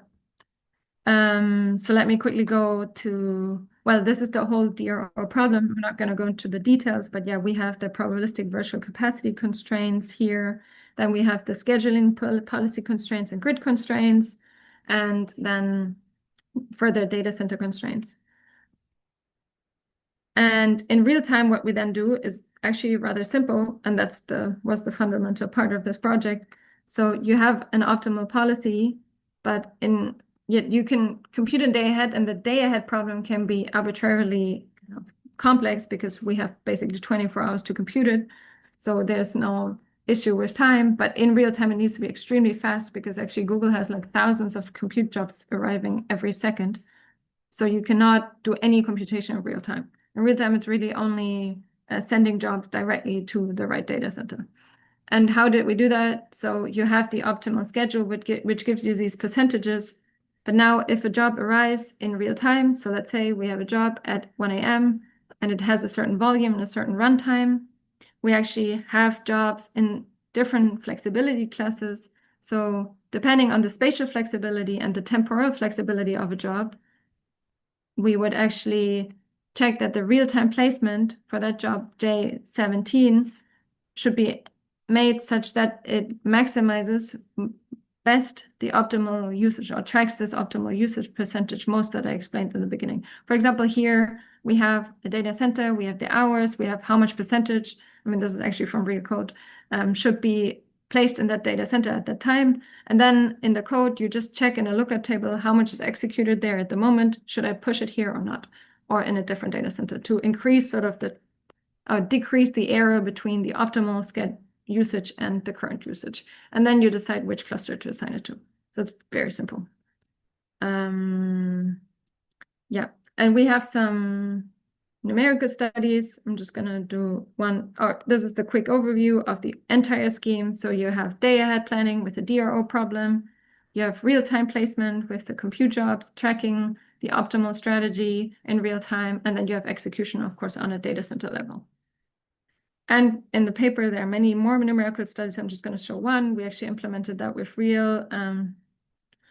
Speaker 2: So let me quickly go to, well, this is the whole DRO problem. I'm not going to go into the details, but yeah, we have the probabilistic virtual capacity constraints here. Then we have the scheduling policy constraints and grid constraints, and then further data center constraints. And in real time, what we then do is actually rather simple, and was the fundamental part of this project. So you have an optimal policy, but you can compute a day ahead, and the day ahead problem can be arbitrarily complex because we have basically 24 hours to compute it. So there's no issue with time, but in real time, it needs to be extremely fast because actually Google has like thousands of compute jobs arriving every second. So you cannot do any computation in real time. In real time, it's really only sending jobs directly to the right data center. And how did we do that? So you have the optimal schedule, which gives you these percentages. But now if a job arrives in real time, so let's say we have a job at 1 a.m. and it has a certain volume and a certain runtime, we actually have jobs in different flexibility classes. So depending on the spatial flexibility and the temporal flexibility of a job, we would actually check that the real-time placement for that job J17 should be made such that it maximizes best the optimal usage, or tracks this optimal usage percentage most that I explained in the beginning. For example, here we have a data center, we have the hours, we have how much percentage, I mean, this is actually from real code, should be placed in that data center at that time. And then in the code, you just check in a lookup table how much is executed there at the moment. Should I push it here or not? Or in a different data center to increase sort of the, decrease the error between the optimal usage and the current usage. And then you decide which cluster to assign it to. So it's very simple. Yeah, and we have some numerical studies. I'm just gonna do one. This is the quick overview of the entire scheme. So you have day ahead planning with the DRO problem. You have real-time placement with the compute jobs, tracking the optimal strategy in real time. And then you have execution, of course, on a data center level. And in the paper, there are many more numerical studies. I'm just going to show one. We actually implemented that with real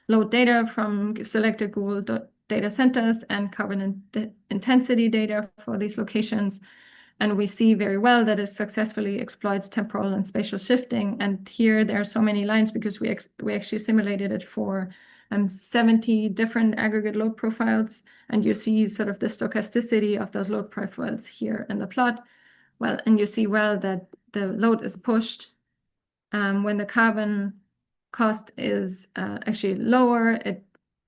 Speaker 2: load data from selected Google data centers and carbon intensity data for these locations. And we see very well that it successfully exploits temporal and spatial shifting. And here there are so many lines because we actually simulated it for 70 different aggregate load profiles. And you see sort of the stochasticity of those load profiles here in the plot. Well, and you see well that the load is pushed when the carbon cost is actually lower.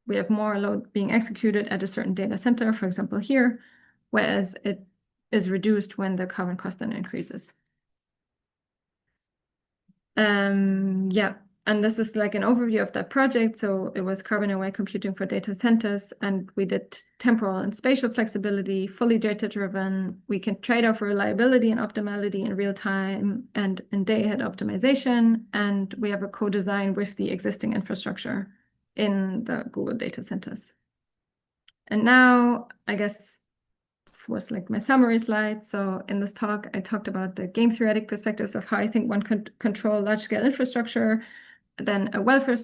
Speaker 2: We have more load being executed at a certain data center, for example, here, whereas it is reduced when the carbon cost then increases. Yeah. And this is like an overview of that project. So it was carbon-aware computing for data centers, and we did temporal and spatial flexibility, fully data-driven. We can trade off reliability and optimality in real time and in day-ahead optimization. And we have a co-design with the existing infrastructure in the Google data centers. And now, I guess, this was like my summary slide. So in this talk, I talked about the game theoretic perspectives of how I think one could control large-scale infrastructure, then a welfare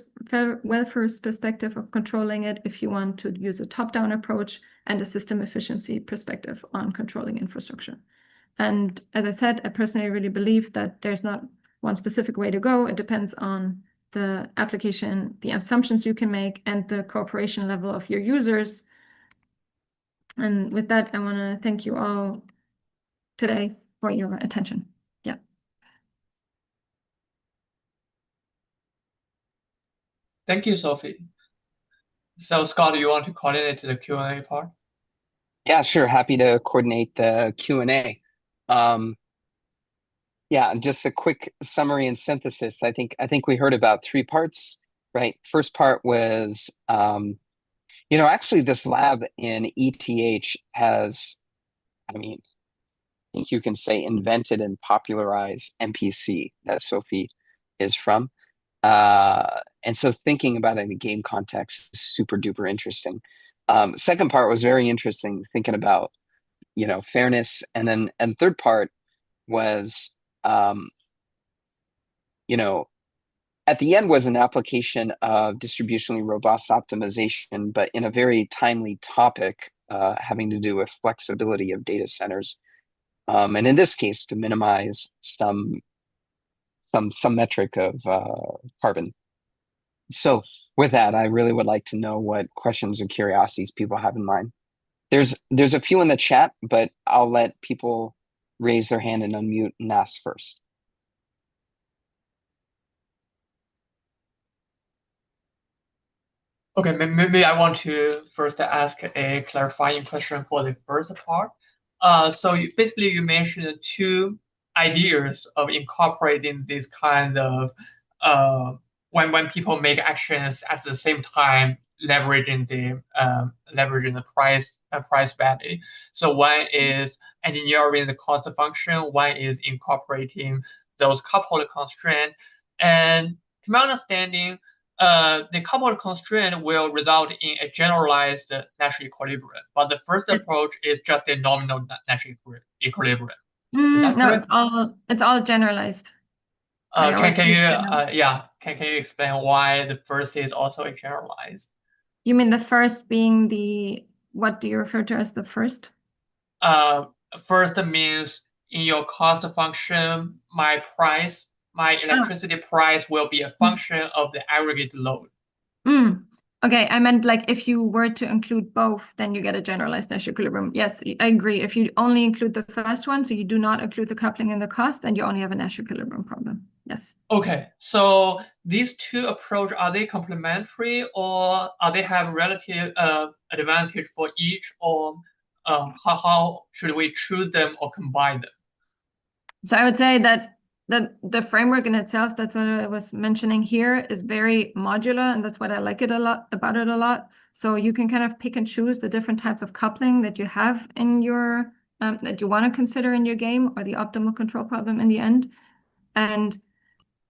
Speaker 2: perspective of controlling it if you want to use a top-down approach, and a system efficiency perspective on controlling infrastructure. And as I said, I personally really believe that there's not one specific way to go. It depends on the application, the assumptions you can make, and the cooperation level of your users. And with that, I want to thank you all today for your attention. Yeah.
Speaker 1: Thank you, Sophie. So Scott, you want to coordinate the Q&A part?
Speaker 3: Yeah, sure. Happy to coordinate the Q&A. Yeah, just a quick summary and synthesis. I think we heard about 3 parts, right? First part was, actually this lab in ETH has, I think you can say, invented and popularized MPC that Sophie is from. And so thinking about it in a game context is super duper interesting. Second part was very interesting, thinking about, fairness. And third part was, at the end was an application of distributionally robust optimization, but in a very timely topic having to do with flexibility of data centers. And in this case, to minimize some metric of carbon. So with that, I really would like to know what questions or curiosities people have in mind. There's a few in the chat, but I'll let people raise their hand and unmute and ask first.
Speaker 1: Okay, maybe I want to first ask a clarifying question for the first part. So basically you mentioned 2 ideas of incorporating this kind of when people make actions at the same time, leveraging the price value. So one is engineering the cost function, one is incorporating those coupled constraints. And to my understanding, the coupled constraint will result in a generalized Nash equilibrium, but the first approach is just a nominal Nash equilibrium.
Speaker 2: No, it's all generalized.
Speaker 1: Can you explain why the first is also generalized?
Speaker 2: You mean the first being what do you refer to as the first?
Speaker 1: First means in your cost function, my electricity price will be a function of the aggregate load.
Speaker 2: Okay, I meant like if you were to include both, then you get a generalized Nash equilibrium. Yes, I agree. If you only include the first one, so you do not include the coupling and the cost, then you only have a Nash equilibrium problem. Yes.
Speaker 1: Okay, so these two approaches, are they complementary or are they have relative advantage for each, or how should we choose them or combine them?
Speaker 2: So I would say that the framework in itself, that's what I was mentioning here, is very modular, and that's what I like about it a lot. So you can kind of pick and choose the different types of coupling that you have in your that you want to consider in your game, or the optimal control problem in the end. And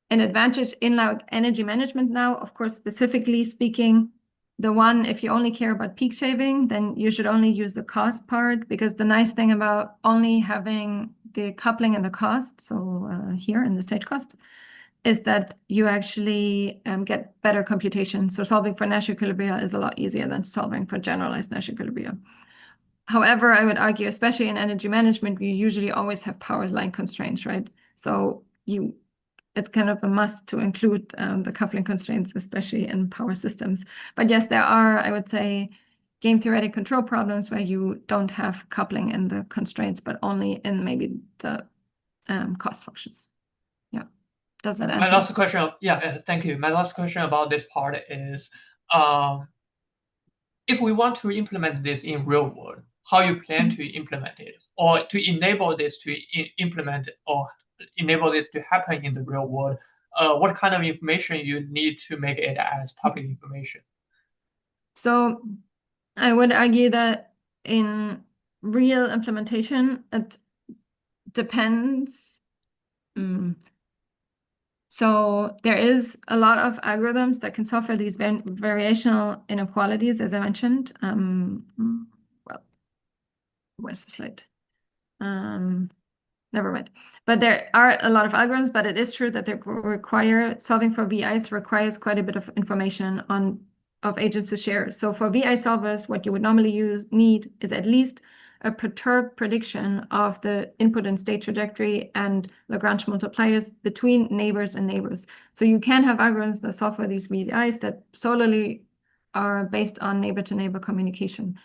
Speaker 2: an advantage in like energy management now, of course, specifically speaking, if you only care about peak shaving, then you should only use the cost part, because the nice thing about only having the coupling and the cost, so here in the stage cost, is that you actually get better computation. So solving for Nash equilibria is a lot easier than solving for generalized Nash equilibria. However, I would argue, especially in energy management, we usually always have power line constraints, right? So it's kind of a must to include the coupling constraints, especially in power systems. But yes, there are, I would say, game theoretic control problems where you don't have coupling in the constraints, but only in maybe the cost functions. Yeah. Does that answer?
Speaker 1: My last question, thank you. My last question about this part is, if we want to implement this in real world, how you plan to implement it, or to enable this to implement or enable this to happen in the real world? What kind of information you need to make it as public information?
Speaker 2: So I would argue that in real implementation, it depends. So there is a lot of algorithms that can solve for these variational inequalities, as I mentioned. Well, where's the slide? Never mind. But there are a lot of algorithms, but it is true that they solving for VIs requires quite a bit of information of agents to share. So for VI solvers, what you would normally need is at least a perturbed prediction of the input and state trajectory and Lagrange multipliers between neighbors and neighbors. So you can have algorithms that solve for these VIs that solely are based on neighbor-to-neighbor communication.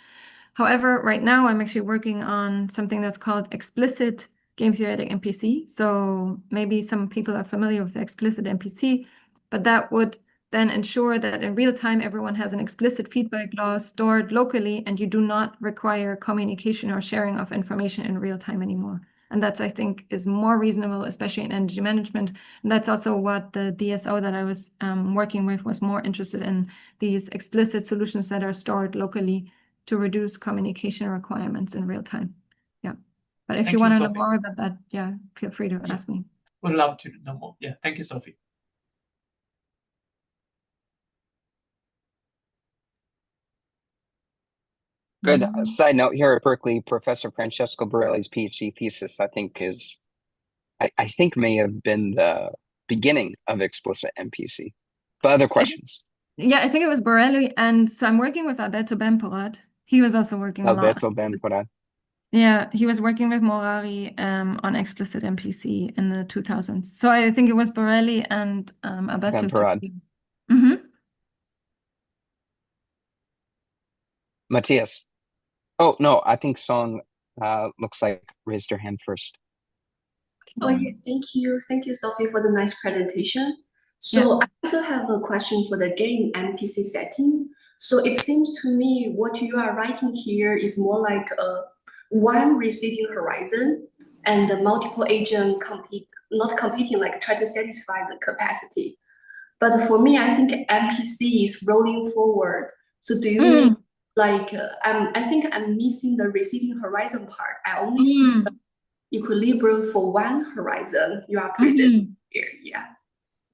Speaker 2: However, right now I'm actually working on something that's called explicit game theoretic MPC. So maybe some people are familiar with explicit MPC, but that would then ensure that in real time, everyone has an explicit feedback law stored locally, and you do not require communication or sharing of information in real time anymore. And that's, I think, is more reasonable, especially in energy management. And that's also what the DSO that I was working with was more interested in, these explicit solutions that are stored locally to reduce communication requirements in real time. Yeah. But if you want to know more about that, feel free to ask me.
Speaker 1: Would love to know more. Yeah, thank you, Sophie.
Speaker 3: Good. Side note here at Berkeley, Professor Francesco Borelli's PhD thesis, I think may have been the beginning of explicit MPC. But other questions?
Speaker 2: I think it was Borelli, and so I'm working with Alberto Bemporat. He was also working a lot.
Speaker 3: Alberto Bemporat.
Speaker 2: Yeah, he was working with Morari on explicit MPC in the 2000s. So I think it was Borelli and Alberto.
Speaker 3: Matthias. Oh, no, I think Song looks like raised her hand first.
Speaker 4: Oh, yeah, thank you. Thank you, Sophie, for the nice presentation. So I also have a question for the game MPC setting. So it seems to me what you are writing here is more like one receding horizon and the multiple agent not competing, like try to satisfy the capacity. But for me, I think MPC is rolling forward. So do you mean like I think I'm missing the receding horizon part. I only see the equilibrium for one horizon you are presenting here.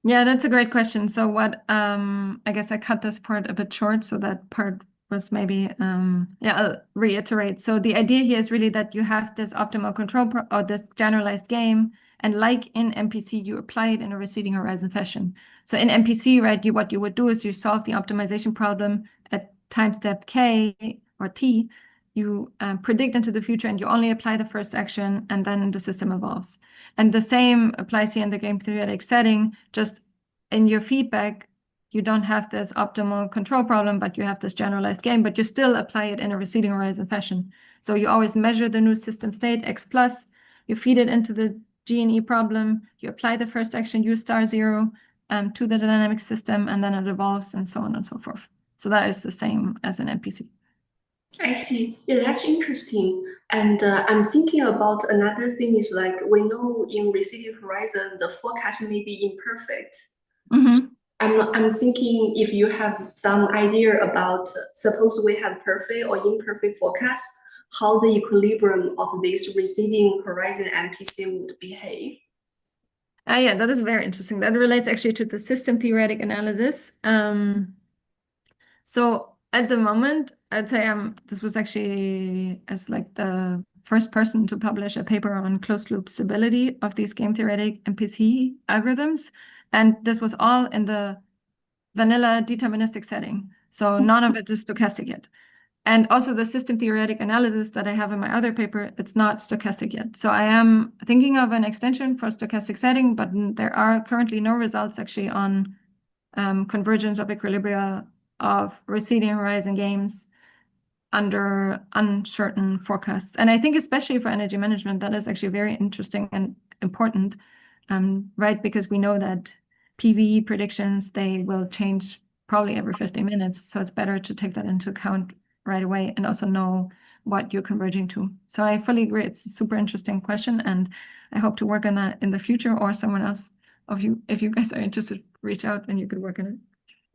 Speaker 2: Yeah, that's a great question. So what I guess I cut this part a bit short, so that part was maybe, I'll reiterate. So the idea here is really that you have this optimal control or this generalized game, and like in MPC, you apply it in a receding horizon fashion. So in MPC, right, what you would do is you solve the optimization problem at time step K or T. You predict into the future, and you only apply the first action, and then the system evolves. And the same applies here in the game theoretic setting. Just in your feedback, you don't have this optimal control problem, but you have this generalized game, but you still apply it in a receding horizon fashion. So you always measure the new system state, X plus, you feed it into the G&E problem, you apply the first action, U star 0, to the dynamic system, and then it evolves, and so on and so forth. So that is the same as an NPC.
Speaker 4: I see. Yeah, that's interesting. And I'm thinking about another thing is like we know in receding horizon, the forecast may be imperfect. So I'm thinking if you have some idea about, suppose we have perfect or imperfect forecast, how the equilibrium of this receding horizon MPC would behave.
Speaker 2: Yeah, that is very interesting. That relates actually to the system theoretic analysis. So at the moment, I'd say this was actually as like the first person to publish a paper on closed loop stability of these game theoretic MPC algorithms. And this was all in the vanilla deterministic setting. So none of it is stochastic yet. And also the system theoretic analysis that I have in my other paper, it's not stochastic yet. So I am thinking of an extension for stochastic setting, but there are currently no results actually on convergence of equilibria of receding horizon games under uncertain forecasts. And I think especially for energy management, that is actually very interesting and important, right? Because we know that PV predictions, they will change probably every 50 minutes. So it's better to take that into account right away and also know what you're converging to. So I fully agree. It's a super interesting question. And I hope to work on that in the future, or someone else of you, if you guys are interested, reach out and you could work on it.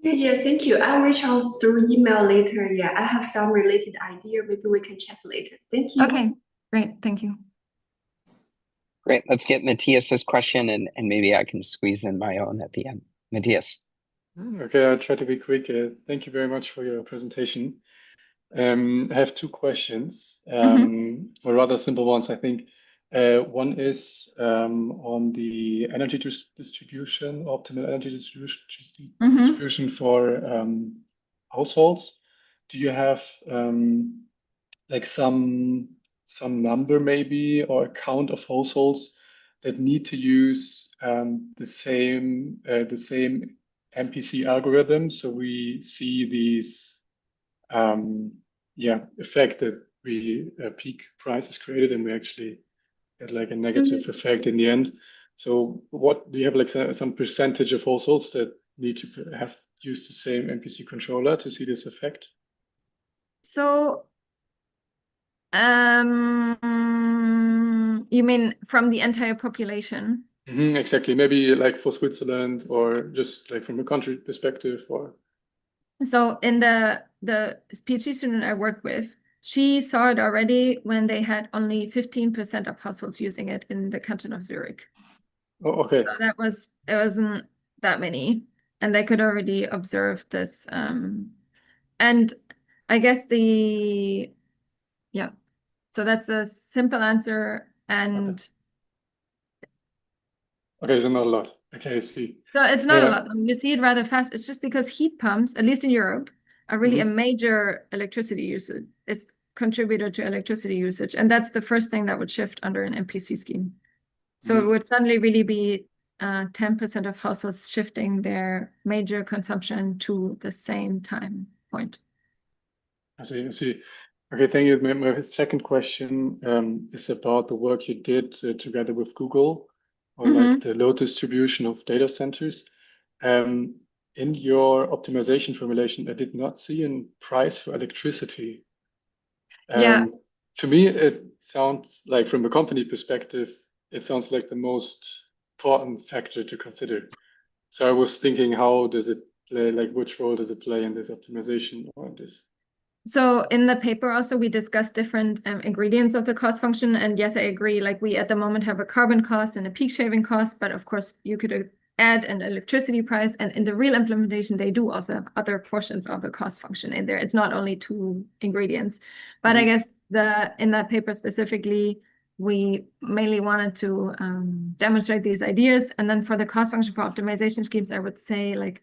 Speaker 4: Yeah, thank you. I'll reach out through email later. Yeah, I have some related idea. Maybe we can chat later. Thank you.
Speaker 2: Okay, great. Thank you.
Speaker 3: Great. Let's get Matthias's question, and maybe I can squeeze in my own at the end. Matthias.
Speaker 5: Okay, I'll try to be quick. Thank you very much for your presentation. I have two questions, or rather simple ones, I think. One is on the energy distribution, optimal energy distribution for households. Do you have like some number maybe, or a count of households that need to use the same MPC algorithm, so we see these effect that peak price is created and we actually get like a negative effect in the end. So what do you have, like some percentage of households that need to have used the same MPC controller to see this effect?
Speaker 2: So you mean from the entire population?
Speaker 5: Exactly. Maybe like for Switzerland, or just like from a country perspective, or.
Speaker 2: So in the PhD student I work with, she saw it already when they had only 15% of households using it in the canton of Zurich.
Speaker 5: Oh, okay.
Speaker 2: So it wasn't that many, and they could already observe this. And I guess so that's a simple answer. And
Speaker 5: okay, so not a lot. Okay, I see.
Speaker 2: So it's not a lot. You see it rather fast. It's just because heat pumps, at least in Europe, are really a major electricity usage. It's contributor to electricity usage. And that's the first thing that would shift under an MPC scheme. So it would suddenly really be 10% of households shifting their major consumption to the same time point.
Speaker 5: I see. Okay, thank you. My second question is about the work you did together with Google, or like the load distribution of data centers. In your optimization formulation, I did not see a price for electricity. To me, it sounds like, from a company perspective, it sounds like the most important factor to consider. So I was thinking, how does it play, like which role does it play in this optimization or in this?
Speaker 2: So in the paper also, we discussed different ingredients of the cost function. And yes, I agree, like we at the moment have a carbon cost and a peak shaving cost, but of course you could add an electricity price, and in the real implementation, they do also have other portions of the cost function in there. It's not only two ingredients, but I guess in that paper specifically, we mainly wanted to demonstrate these ideas. And then for the cost function for optimization schemes, I would say like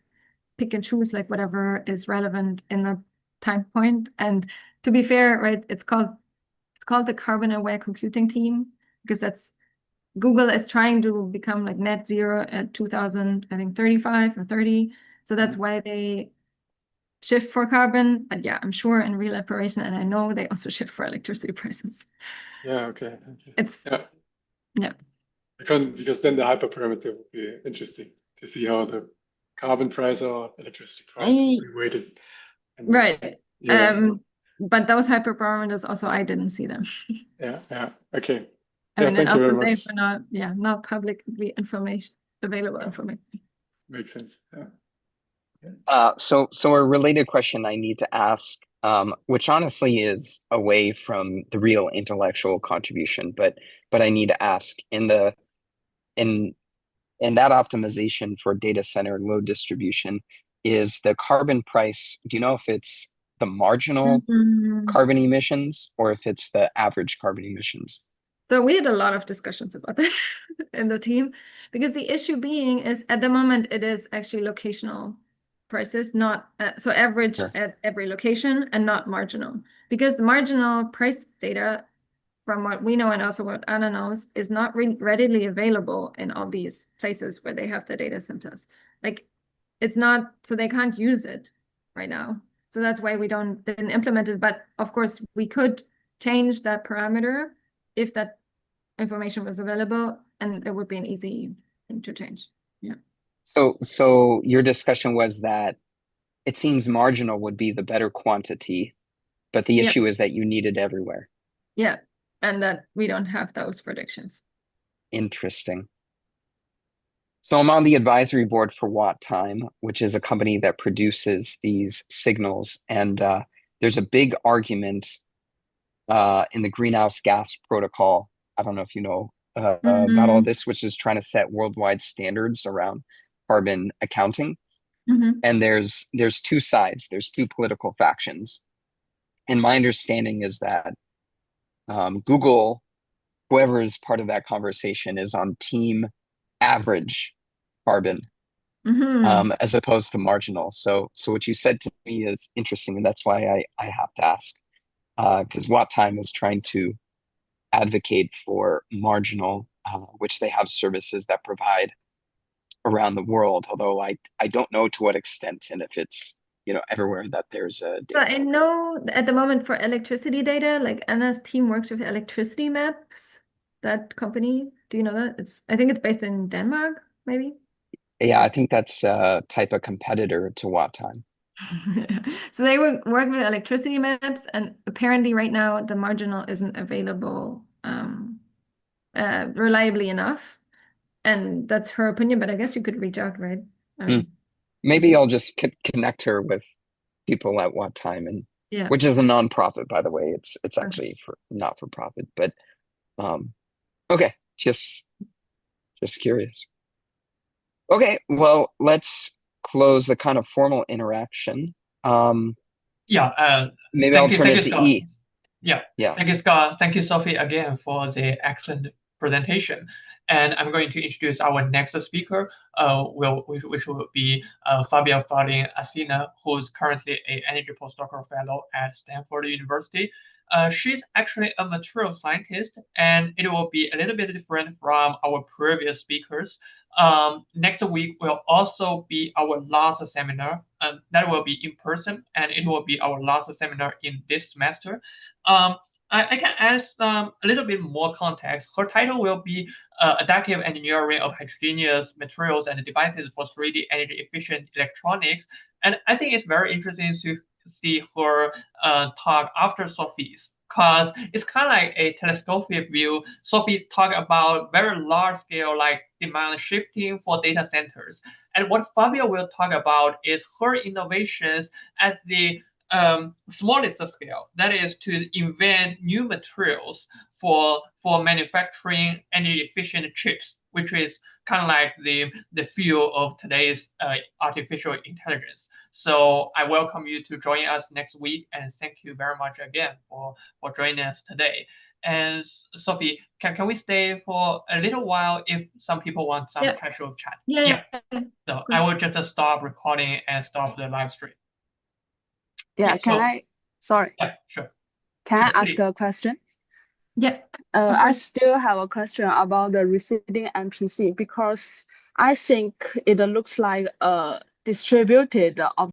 Speaker 2: pick and choose like whatever is relevant in the time point. And to be fair, right, it's called the carbon aware computing team, because that's Google is trying to become like net zero at 2035 or 30. So that's why they shift for carbon. But yeah, I'm sure in real operation, and I know they also shift for electricity prices.
Speaker 5: Yeah, okay.
Speaker 2: It's yeah.
Speaker 5: Because then the hyperparameter would be interesting to see how the carbon price or electricity price will be weighted.
Speaker 2: Right. But those hyperparameters also, I didn't see them.
Speaker 5: Yeah. Okay.
Speaker 2: I mean,
Speaker 5: thank you very much.
Speaker 2: They were not publicly available information.
Speaker 5: Makes sense.
Speaker 3: So a related question I need to ask, which honestly is away from the real intellectual contribution, but I need to ask in that optimization for data center load distribution, is the carbon price, do you know if it's the marginal carbon emissions or if it's the average carbon emissions?
Speaker 2: So we had a lot of discussions about that in the team, because the issue being is at the moment it is actually locational prices, not so average at every location and not marginal, because the marginal price data, from what we know and also what Anna knows, is not readily available in all these places where they have the data centers. Like it's not, so they can't use it right now. So that's why we didn't implement it. But of course we could change that parameter if that information was available, and it would be an easy thing to change. Yeah.
Speaker 3: So your discussion was that it seems marginal would be the better quantity, but the issue is that you need it everywhere.
Speaker 2: Yeah, and that we don't have those predictions.
Speaker 3: Interesting. So I'm on the advisory board for WattTime, which is a company that produces these signals, and there's a big argument in the greenhouse gas protocol. I don't know if you know about all this, which is trying to set worldwide standards around carbon accounting. And there's two sides. There's two political factions. And my understanding is that Google, whoever is part of that conversation, is on team average carbon as opposed to marginal. So what you said to me is interesting, and that's why I have to ask, because WattTime is trying to advocate for marginal, which they have services that provide around the world, although I don't know to what extent, and if it's everywhere that there's a data
Speaker 2: center. I know at the moment for electricity data, like Anna's team works with Electricity Maps, that company. Do you know that? I think it's based in Denmark, maybe.
Speaker 3: Yeah, I think that's a type of competitor to WattTime.
Speaker 2: So they work with Electricity Maps, and apparently right now the marginal isn't available reliably enough. And that's her opinion, but I guess you could reach out, right?
Speaker 3: Maybe I'll just connect her with people at WattTime, and which is a nonprofit, by the way. It's actually not for profit, but okay, just curious. Okay, well, let's close the kind of formal interaction. Maybe I'll turn it to E.
Speaker 1: Yeah. Thank you, Scott. Thank you, Sophie, again for the excellent presentation. And I'm going to introduce our next speaker, which will be Fabia Farin-Acina, who is currently an energy postdoctoral fellow at Stanford University. She's actually a material scientist, and it will be a little bit different from our previous speakers. Next week will also be our last seminar, and that will be in person, and it will be our last seminar in this semester. I can add a little bit more context. Her title will be Adaptive Engineering of Heterogeneous Materials and Devices for 3D Energy Efficient Electronics. And I think it's very interesting to see her talk after Sophie's, because it's kind of like a telescopic view. Sophie talked about very large scale, like demand shifting for data centers. And what Fabia will talk about is her innovations as the smallest scale. That is to invent new materials for manufacturing energy efficient chips, which is kind of like the field of today's artificial intelligence. So I welcome you to join us next week, and thank you very much again for joining us today. And Sophie, can we stay for a little while if some people want some casual chat?
Speaker 2: Yeah.
Speaker 1: So I will just stop recording and stop the live stream.
Speaker 6: Yeah, sorry.
Speaker 1: Yeah, sure.
Speaker 6: Can I ask a question?
Speaker 2: Yeah.
Speaker 6: I still have a question about the receding MPC because I think it looks like a distributed